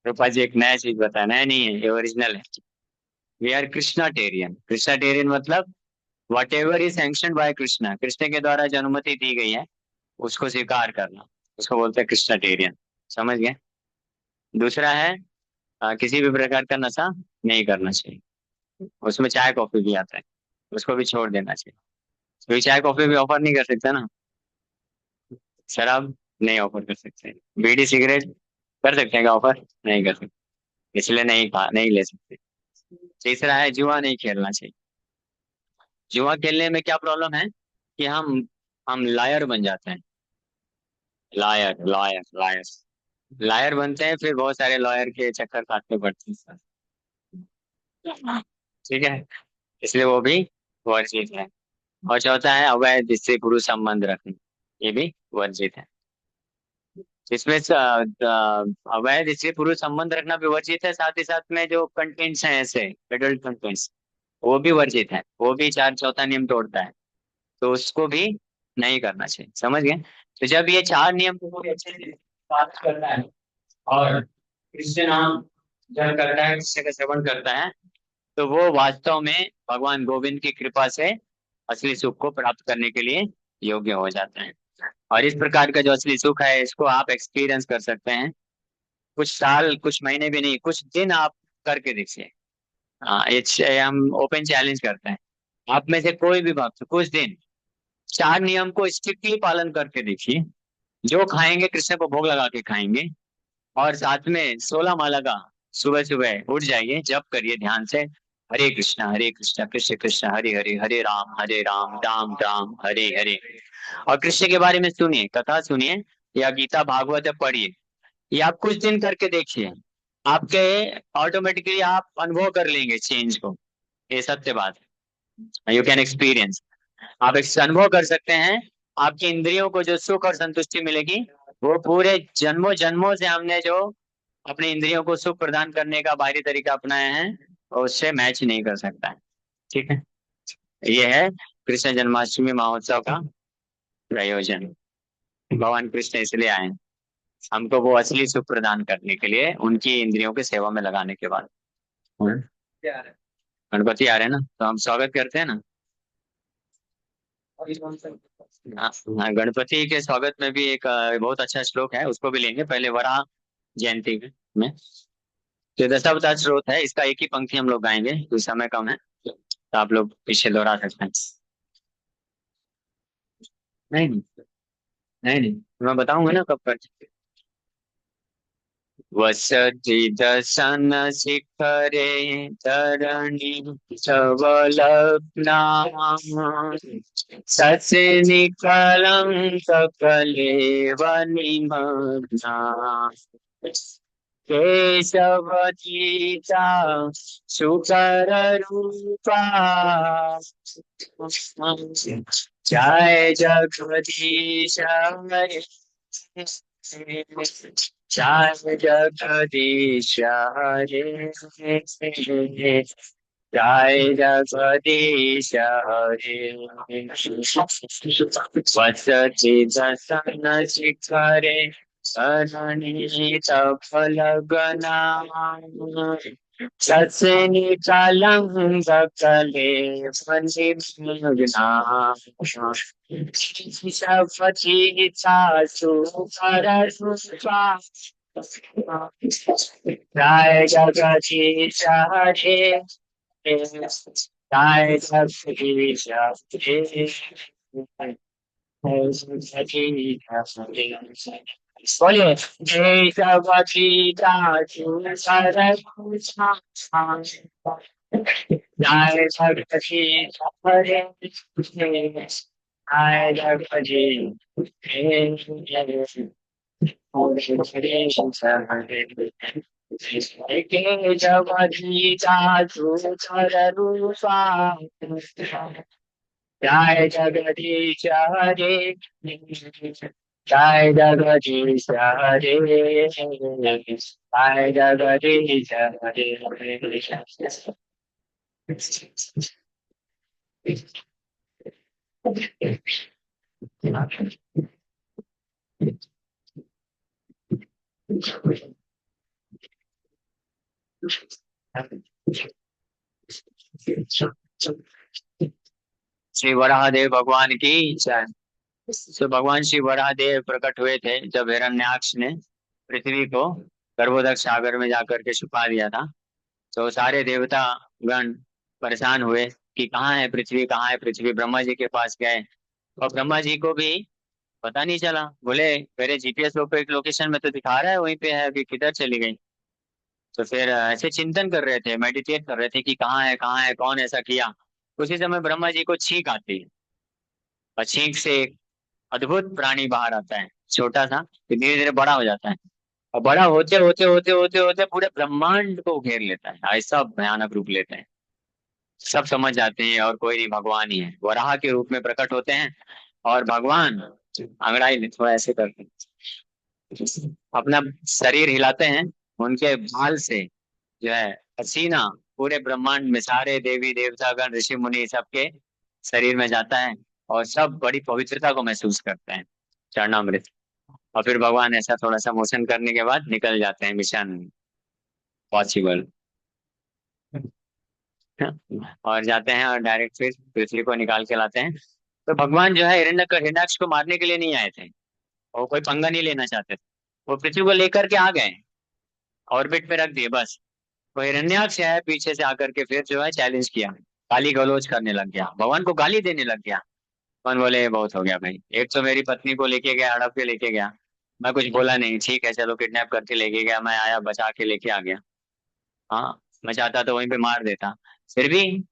Prabhupada ji एक नया चीज बताया, नया नहीं है, ये ओरिजिनल है। We are कृष्णाटेरियन। कृष्णाटेरियन मतलब what ever is sanction bye Krishna, Krishna के द्वारा जो अनुमति दी गई है उसको स्वीकार करना, उसको बोलते हैं कृष्णाटेरियन। समझ गए? दूसरा है किसी भी प्रकार का नशा नहीं करना चाहिए। उसमें चाय कॉफी भी आता है, उसको भी छोड़ देना चाहिए। क्योंकि चाय कॉफी भी ऑफर नहीं कर सकता ना, शराब नहीं ऑफर कर सकते। बीड़ी सिगरेट कर सकते हैं क्या ऑफर? नहीं कर सकते, इसलिए नहीं ले सकते। तीसरा है जुआ नहीं खेलना चाहिए। जुआ खेलने में क्या प्रॉब्लम है कि हम लायर बन जाते हैं। लायर लायर लायर लायर बनते हैं, फिर बहुत सारे लॉयर के चक्कर काटने पड़ते हैं। ठीक है, इसलिए वो भी वर्जित है। और चौथा है अवैध स्त्री पुरुष संबंध रखना, ये भी वर्जित है। इसमें अवैध स्त्री पुरुष संबंध रखना भी वर्जित है, साथ ही साथ में जो कंटेंट्स हैं ऐसे एडल्ट कंटेंट्स, वो भी वर्जित है, वो भी चार चौथा नियम तोड़ता है, तो उसको भी नहीं करना चाहिए। समझ गए? तो जब ये चार नियम को कोई अच्छे से पालन करता है और कृष्ण नाम जप करता है, कृष्ण का श्रवण करता है, तो वो वास्तव में भगवान गोविंद की कृपा से असली सुख को प्राप्त करने के लिए योग्य हो जाता है। और इस प्रकार का जो असली सुख है इसको आप एक्सपीरियंस कर सकते हैं, कुछ साल कुछ महीने भी नहीं, कुछ दिन आप करके देखिए। हाँ, हम ओपन चैलेंज करते हैं, आप में से कोई भी भक्त कुछ दिन चार नियम को स्ट्रिक्टली पालन करके देखिए। जो खाएंगे कृष्ण को भोग लगा के खाएंगे, और साथ में 16 माला का सुबह सुबह उठ जाइए, जप करिए ध्यान से, हरे कृष्णा कृष्ण कृष्ण हरे हरे, हरे राम राम राम हरे हरे। और कृष्ण के बारे में सुनिए, कथा सुनिए, या गीता भागवत पढ़िए। ये आप कुछ दिन करके देखिए, आपके ऑटोमेटिकली आप अनुभव कर लेंगे चेंज को। ये सत्य बात है, यू कैन एक्सपीरियंस। आप एक अनुभव कर सकते हैं, आपकी इंद्रियों को जो सुख और संतुष्टि मिलेगी, वो पूरे जन्मों जन्मों से हमने जो अपने इंद्रियों को सुख प्रदान करने का बाहरी तरीका अपनाया है, और उससे मैच नहीं कर सकता है। ठीक है, ये है कृष्ण जन्माष्टमी महोत्सव का प्रयोजन। भगवान कृष्ण इसलिए आए हैं, हमको वो असली सुख प्रदान करने के लिए, उनकी इंद्रियों की सेवा में लगाने के बाद। हम्म। गणपति आ रहे हैं ना, तो हम स्वागत करते हैं ना। हाँ, हाँ, गणपति के स्वागत में भी एक बहुत अच्छा श्लोक है, उसको भी लेंगे पहले वराह जयंती में। तो दशावतार स्रोत है, इसका एक ही पंक्ति हम लोग गाएंगे क्योंकि समय कम है, तो आप लोग पीछे दोहरा सकते हैं। नहीं नहीं, नहीं नहीं, मैं बताऊंगा ना कब कर। वसति दशन शिखरे धरणी धवलग्ना सस्यनिकलं सकलेव निमग्ना केशवतीता सुकररूपा जय जगदीश हरे। जय जगदीश हरे, जय जगदीश हरे। वसति दसन शिखरे अगणित फलगना, सस्यनिकालं सकले वन्दिभ्यग्ना। सपचितासु पररुष्वा, जय जगदीश हरे, जय जगदीश हरे। बोलिए जय जगदीश जय जगदीश हरे, जय जगदीश जय जगदीश हरे, जय जगदीश हरे, जय जगदीश श्री वराहदेव भगवान की जय। तो भगवान श्री वराहदेव प्रकट हुए थे जब हिरण्याक्ष ने पृथ्वी को गर्भोदक सागर में जाकर के छुपा दिया था। तो सारे देवता गण परेशान हुए कि कहाँ है पृथ्वी, कहाँ है पृथ्वी। ब्रह्मा जी के पास गए और ब्रह्मा जी को भी पता नहीं चला। बोले मेरे जीपीएस लोकेशन में तो दिखा रहा है वहीं पे है, अभी किधर चली गई। तो फिर ऐसे चिंतन कर रहे थे, मेडिटेट कर रहे थे कि कहाँ है, कहाँ है, कौन ऐसा किया। उसी समय ब्रह्मा जी को छींक आती है और छींक से एक अद्भुत प्राणी बाहर आता है, छोटा सा, फिर धीरे धीरे बड़ा हो जाता है और बड़ा होते होते होते होते होते पूरे ब्रह्मांड को घेर लेता है। ऐसा भयानक रूप लेते हैं, सब समझ जाते हैं और कोई नहीं, भगवान ही है। वराह के रूप में प्रकट होते हैं और भगवान अंगड़ाई थोड़ा ऐसे करते हैं, अपना शरीर हिलाते हैं, उनके बाल से जो है पसीना पूरे ब्रह्मांड में सारे देवी देवतागण ऋषि मुनि सबके शरीर में जाता है और सब बड़ी पवित्रता को महसूस करते हैं, चरणामृत। और फिर भगवान ऐसा थोड़ा सा मोशन करने के बाद निकल जाते हैं मिशन पॉसिबल, और जाते हैं और डायरेक्ट फिर पृथ्वी को निकाल के लाते हैं। तो भगवान जो है हिरण्याक्ष को मारने के लिए नहीं आए थे, वो कोई पंगा नहीं लेना चाहते थे। वो पृथ्वी को लेकर के आ गए, ऑर्बिट पे रख दिए बस। तो हिरण्याक्ष है पीछे से आकर के फिर जो है चैलेंज किया, गाली गलौज करने लग गया, भगवान को गाली देने लग गया। भगवान बोले ये बहुत हो गया भाई, एक तो मेरी पत्नी को लेके गया, हड़प के लेके गया, मैं कुछ बोला नहीं, ठीक है चलो किडनैप करके लेके गया, मैं आया बचा के लेके आ गया। हाँ, मैं चाहता तो वहीं पे मार देता, फिर भी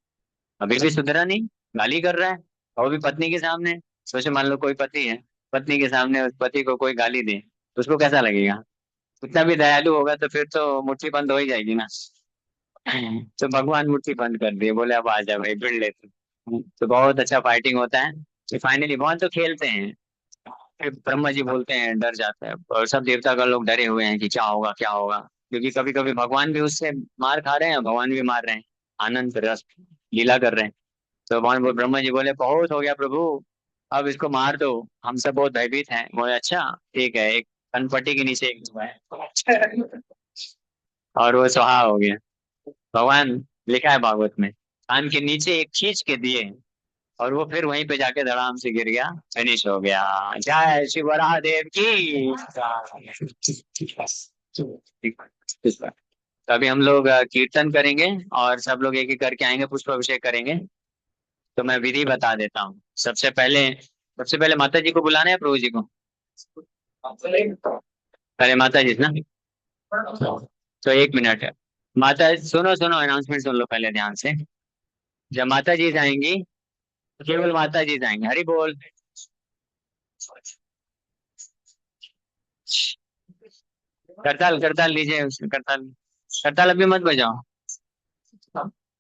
अभी भी सुधरा नहीं, गाली कर रहा है। और वो भी पत्नी के सामने। सोचे मान लो कोई पति है, पत्नी के सामने उस पति को कोई गाली दे तो उसको कैसा लगेगा। उतना भी दयालु होगा तो फिर तो मुट्ठी बंद हो ही जाएगी ना। तो भगवान मुट्ठी बंद कर दिए, बोले अब आ जा भाई भिड़ ले तू। तो बहुत अच्छा फाइटिंग होता है। तो फाइनली भगवान तो खेलते हैं, फिर ब्रह्मा जी बोलते हैं, डर जाता है और सब देवता का लोग डरे हुए हैं कि क्या होगा क्या होगा, क्योंकि कभी कभी भगवान भी उससे मार खा रहे हैं, भगवान भी मार रहे हैं, आनंद रस लीला कर रहे हैं। तो ब्रह्मा जी बोले बहुत हो गया प्रभु, अब इसको मार दो, हम सब बहुत भयभीत हैं। बोले अच्छा ठीक है, एक कनपट्टी के नीचे एक धुआं है। और वो सुहा हो गया। भगवान लिखा है भागवत में, कान के नीचे एक खींच के दिए और वो फिर वहीं पे जाके धड़ाम से गिर गया, फिनिश हो गया। जय श्री वराहदेव की। तो अभी हम लोग कीर्तन करेंगे और सब लोग एक एक करके आएंगे, पुष्प अभिषेक करेंगे। तो मैं विधि बता देता हूँ। सबसे पहले माता जी को बुलाना है, प्रभु जी को। पहले माता जी ना, तो एक मिनट है। माता सुनो सुनो, अनाउंसमेंट सुन लो पहले ध्यान से। जब माता जी जाएंगी तो केवल माता जी जाएंगे, हरि बोल। करताल करताल लीजिए, करताल। करताल अभी मत बजाओ,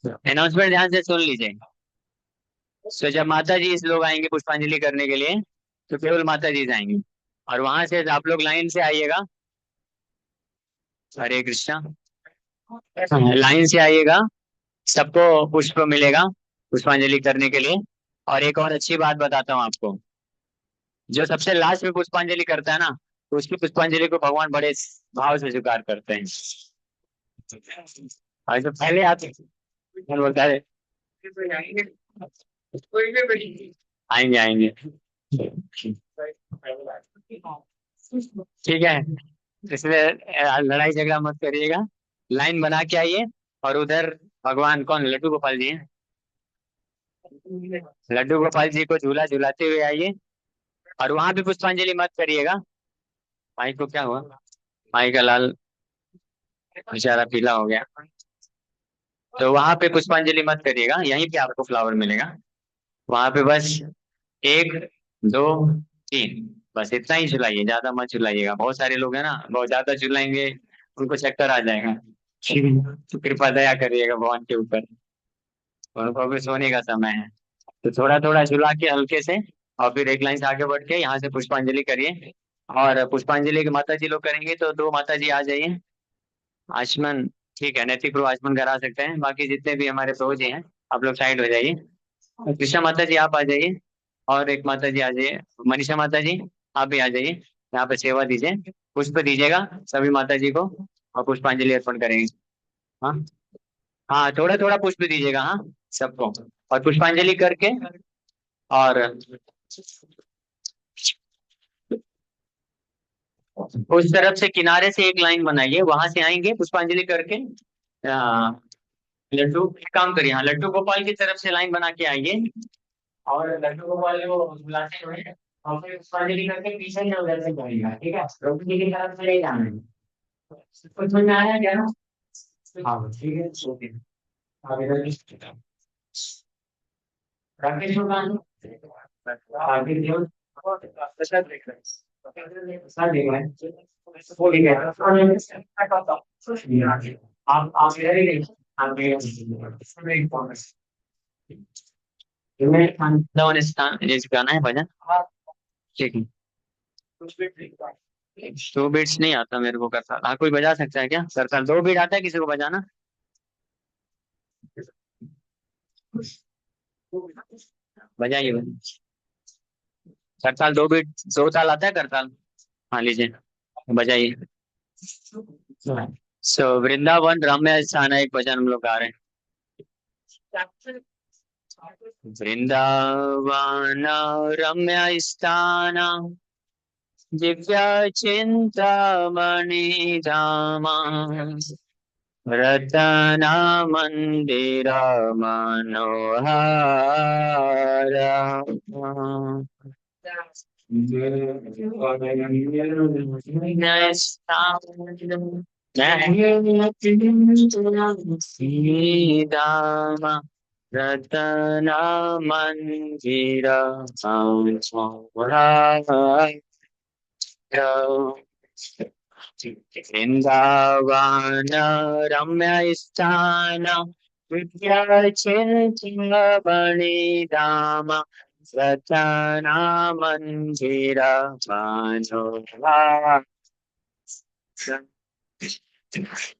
अनाउंसमेंट ध्यान से सुन लीजिए। तो जब माता जी इस लोग आएंगे पुष्पांजलि करने के लिए तो केवल माता जी जाएंगी। और वहां से आप लोग लाइन से आइएगा। हरे कृष्णा। लाइन से आइएगा, सबको पुष्प मिलेगा पुष्पांजलि करने के लिए। और एक और अच्छी बात बताता हूँ आपको, जो सबसे लास्ट में पुष्पांजलि करता है ना, तो उसकी पुष्पांजलि को भगवान बड़े भाव से स्वीकार करते हैं। और जो पहले आते हैं, वो बोलता है आएंगे आएंगे। ठीक है, इसलिए लड़ाई झगड़ा मत करिएगा, लाइन बना के आइए। और उधर भगवान कौन, लड्डू गोपाल जी हैं, लड्डू गोपाल जी को झूला झूलाते हुए आइए। और वहां भी पुष्पांजलि मत करिएगा। माई को क्या हुआ, माई का लाल बेचारा पीला हो गया। तो वहां पे पुष्पांजलि मत करिएगा, यहीं पे आपको फ्लावर मिलेगा। वहां पे बस एक, दो, तीन, बस इतना ही झुलाइए, ज्यादा मत झुलाइएगा। बहुत सारे लोग हैं ना, बहुत ज्यादा झुलाएंगे उनको चक्कर आ जाएगा। तो कृपा दया करिएगा भगवान के ऊपर, उनको भी सोने का समय है। तो थोड़ा थोड़ा झुला के हल्के से, और फिर एक लाइन से आगे बढ़ के यहाँ से पुष्पांजलि करिए। और पुष्पांजलि के माता जी लोग करेंगे, तो दो माता जी आ जाइए आचमन। ठीक है, नैतिक प्रभु आचमन करा सकते हैं, बाकी जितने भी हमारे प्रभु जी हैं आप लोग साइड हो जाइए। कृष्णा माता जी आप आ जाइए, और एक माता जी आ जाइए, मनीषा माता जी आप भी आ जाइए, यहाँ पे सेवा दीजिए, पुष्प दीजिएगा सभी माता जी को, और पुष्पांजलि अर्पण करेंगे। हाँ, हाँ थोड़ा थोड़ा पुष्प दीजिएगा, हाँ सबको। और पुष्पांजलि करके, और उस तरफ से किनारे से एक लाइन बनाइए, वहां से आएंगे पुष्पांजलि करके। हाँ, लड्डू एक काम करिए, हाँ लड्डू गोपाल की तरफ से लाइन बना के आइए। और लड्डू गोपाल को बुलाते हुए, और फिर पुष्पांजलि करके पीछे से उधर से जाइएगा, ठीक है, प्रभु जी की तरफ से नहीं जाना है। कुछ समझ में आया क्या ना? हाँ ठीक है, ओके। आप इधर राकेश भगवान, आगे देव, प्रसाद देख रहे हैं, प्रसाद देख रहे हैं। वो ठीक है, आप इधर ही रहिए, आप तुम्हें अंदर स्थान ये गाना है भजन। ठीक है, दो बीट्स नहीं आता मेरे को करता, हाँ कोई बजा सकता है क्या करता, दो बीट आता है किसी को बजाना? बजाइए करताल, दो बीट, दो ताल आता है करताल? हाँ लीजिए बजाइए। सो वृंदावन रम्य स्थान है, एक भजन हम लोग गा रहे हैं। वृंदावन रम्य स्थान, दिव्य चिंतामणि धाम, रतन मंदिर मनोहर। श्रीराम रतन मंदिर वृंदावन रम्य स्थान, विद्या चिंतमणि धाम, रतना मंदिर मनोहर।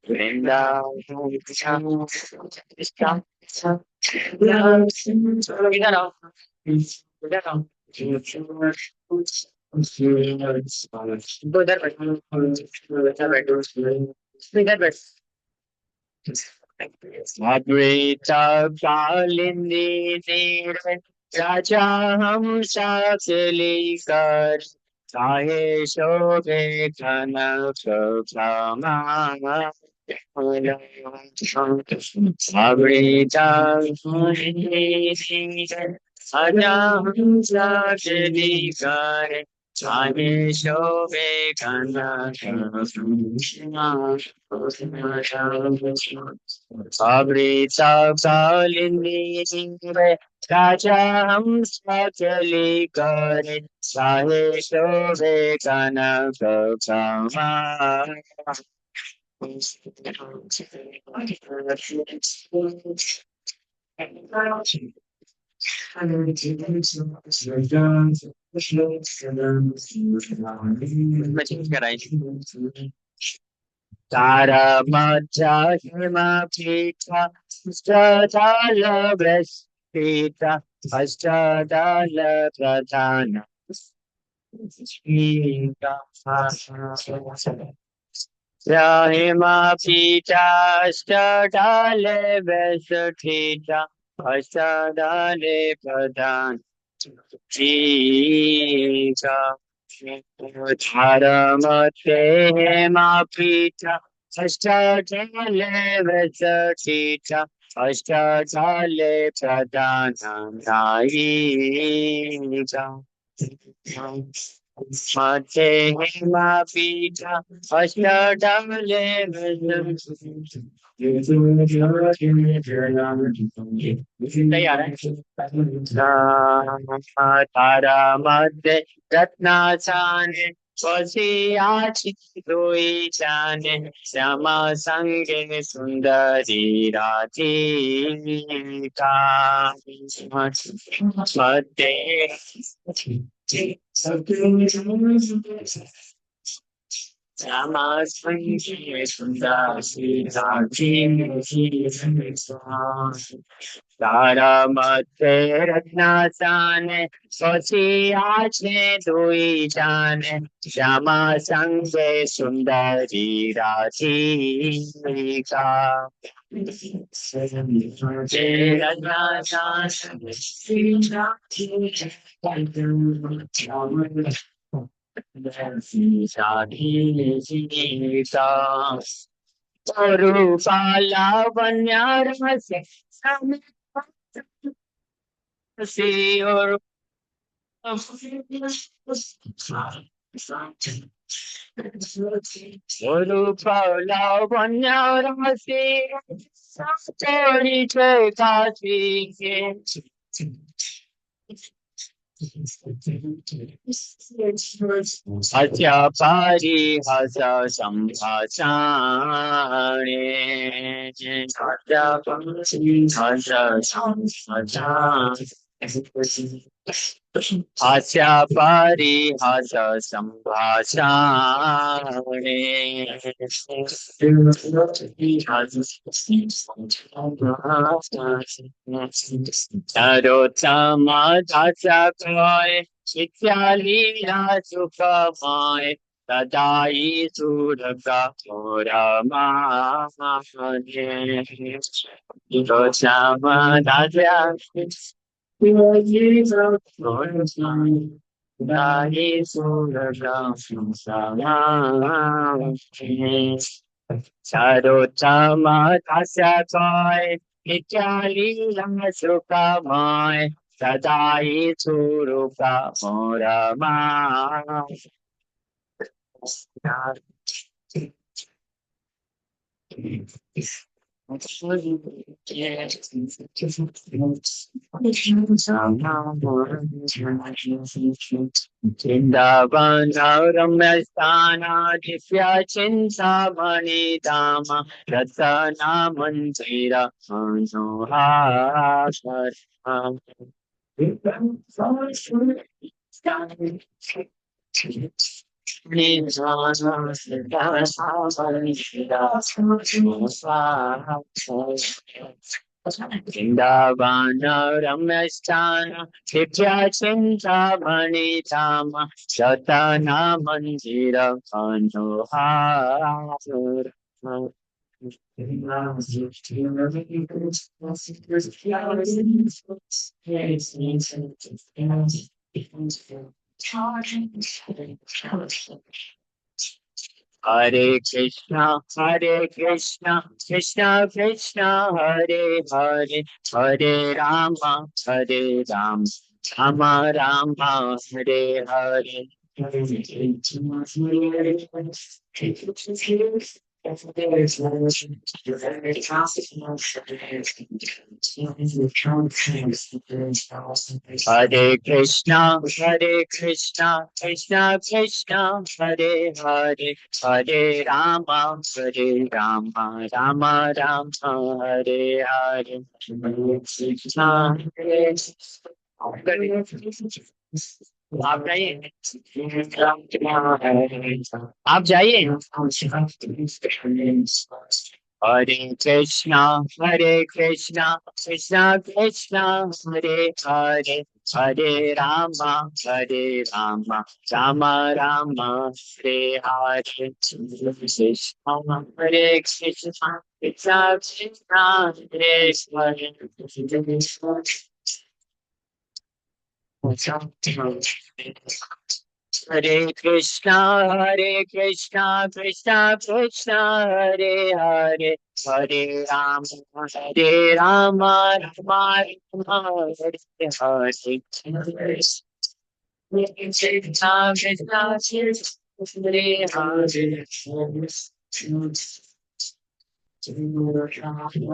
वृंदावन इधर आओ, इधर आओ, उधर बैठो, इधर बैठो, इधर बैठ। अद्वैता कालिंदी नीर, राजा हम साकली चाहे शोभे कनक श्यामा। अमृता अजाचार चाहे शोभे कनक श्यामा। अमृता कालिंदी राजा हम चली करे, चाहे शोभे कनक श्यामा। मैं चेंज कराई Taramata Himapita Astadala Vespita Astadala Pradhana Himapita Astadale Vespita Astadale Pradhana Tika Dharamate Mapita Ashtadale Vesatita Ashtadale Pradhanam Naika Mate Mapita Ashtadale Vesatita तैयार है तारा मध्य रत्ना चाने वसियाची दोई चाने श्यामा संगे सुंदरी राधिका मध्य श्यामा संगे सुंदरी राधिका तारा मध्य रत्ना चाने वसियाची दोई चाने श्यामा संगे सुंदरी राधिका रूपाला बन्यार से और रूपाला बन्यार से चोरी काशी के हत्या पारी हस संभाषाणे हत्या पारी हस हत्या पारी हस संभाषाणे नरोत्तम दास कय नित्यालीला सुखमय सदाई सुरगा मोरमाने नरोत्तम दास सदाई सुरगा मोरमाने नरोत्तम दास कय नित्यालीला सुखमय सदाई सुरुका मोरमा वृंदावन रम्य स्थाना दिव्य चिंतामणि धाम रत्ना मंदिर मनोहार वृंदावन रम्य स्थान दिव्य चिंतामणि धाम रत्ना मंदिर Manohar Hare Krishna, Krishna Krishna, Hare Hare, Hare Rama, Rama Rama, Hare Hare. Hare Krishna, Krishna Krishna, Hare Hare, Hare Rama, Rama Rama, Hare Hare. आप जाइए, आप जाइए। हरे कृष्णा, हरे कृष्णा, कृष्णा कृष्णा, हरे हरे, हरे रामा, हरे रामा, रामा रामा, हरे हरे, कृष्णा हरे कृष्णा, कृष्णा कृष्णा, हरे हरे, हरे कृष्णा कृष्णा कृष्णा, हरे हरे, हरे राम, हरे राम, राम राम, हरे हरे, कृष्णा कृष्णा कृष्णा, हरे हरे, हरे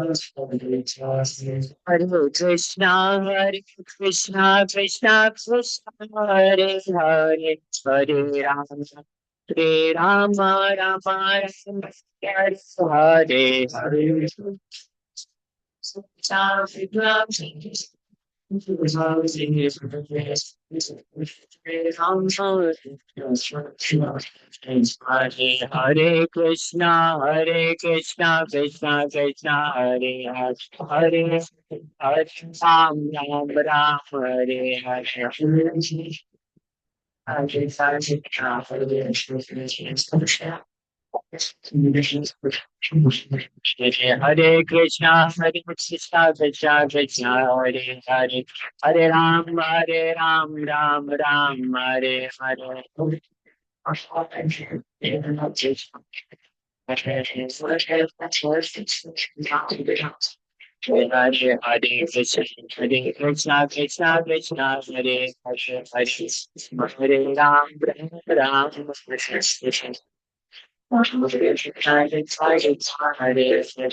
कृष्णा कृष्णा कृष्णा, हरे हरे, हरे राम राम राम, हरे हरे, हरे कृष्णा कृष्णा कृष्णा, हरे हरे, हरे हरे राम राम राम, हरे हरे, हरे कृष्णा कृष्णा कृष्णा, हरे हरे, हरे राम राम राम, हरे हरे, हरे कृष्णा कृष्णा, हरे हरे,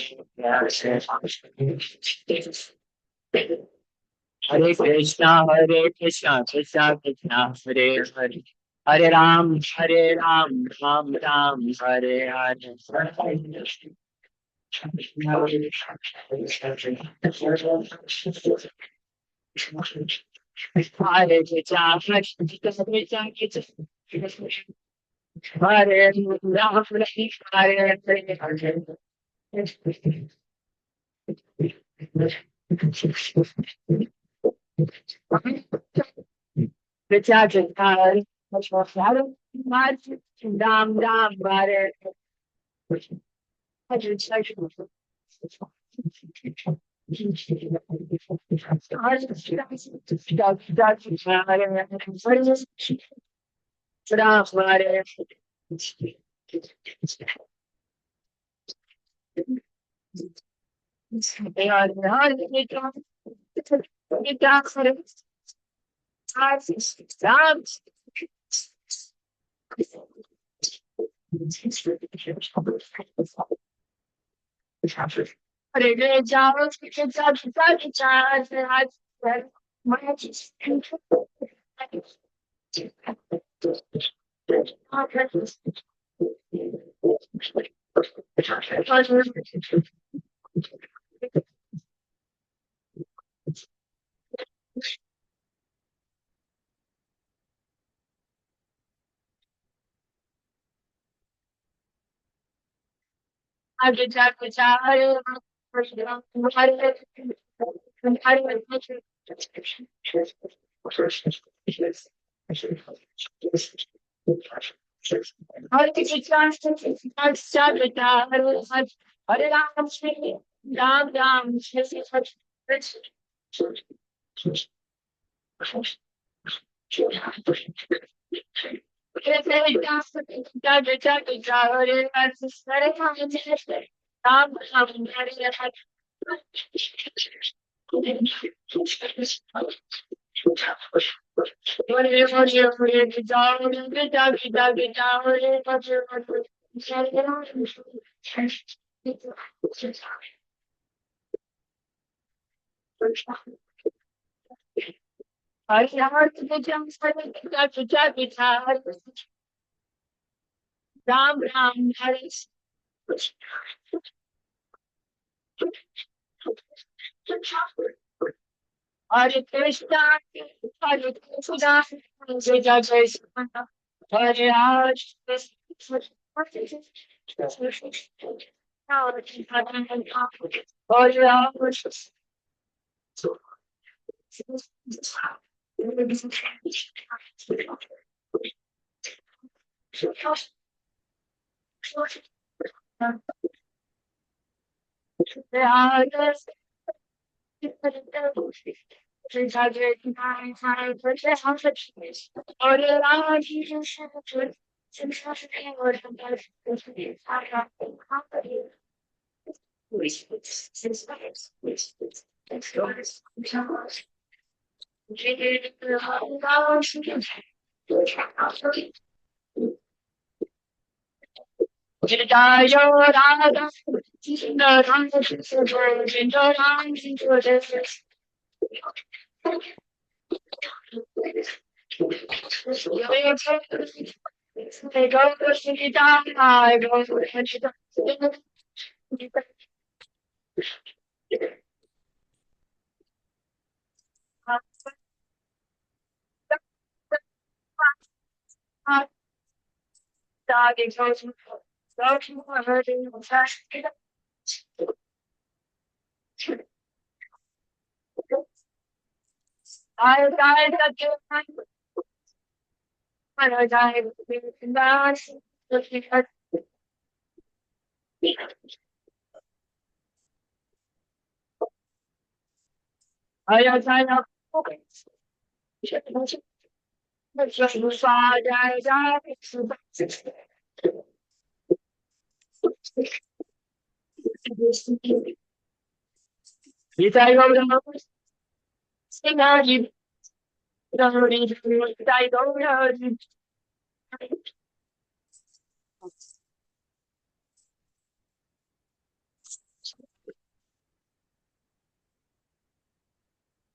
हरे राम राम, हरे कृष्णा कृष्णा कृष्णा, हरे हरे, हरे राम राम, हरे हरे, हरे कृष्णा कृष्णा कृष्णा, हरे राम, हरे हरे, कृष्णा कृष्णा, हरे राम राम, हरे राम, हरे राम राम, हरे Hare Krishna, Hare Krishna, Krishna Krishna, Hare Hare, Hare Hare, Jaya Radha, Krishna Rama, Krishna Rama,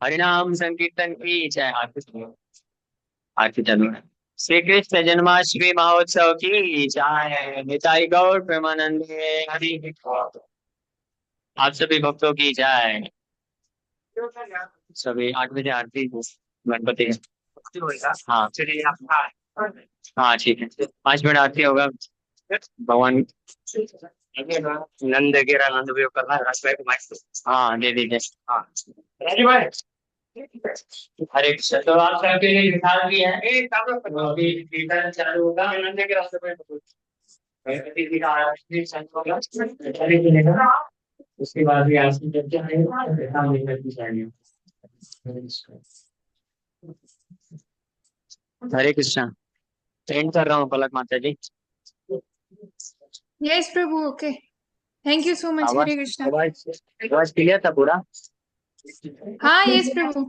हरिनाम संकीर्तन की जय। आरती चलो। श्री कृष्ण जन्माष्टमी महोत्सव की जय। निताई गौर प्रेमानंदे हरि। आप सभी भक्तों की जय। सभी 8 बजे आरती गणपति। हाँ हाँ ठीक है, 5 मिनट आरती होगा भगवान। नंद गिरा नंद भी करना है राष्ट्र को माइक। हाँ दे दीजिए। हाँ राजू भाई। हरे कृष्ण। तो आप सबके लिए मिठाई भी है। अभी कीर्तन चालू होगा नंद के रास्ते पे गणपति जी का आरती चालू होगा। उसके बाद भी आरती करके आएगा। हम लेकर की जाएंगे। हरे कृष्णा। सेंड कर रहा हूँ पलक माता जी। यस प्रभु। Okay, thank you so much. Hare Krishna. आवाज आवाज क्लियर था पूरा। हाँ यस प्रभु।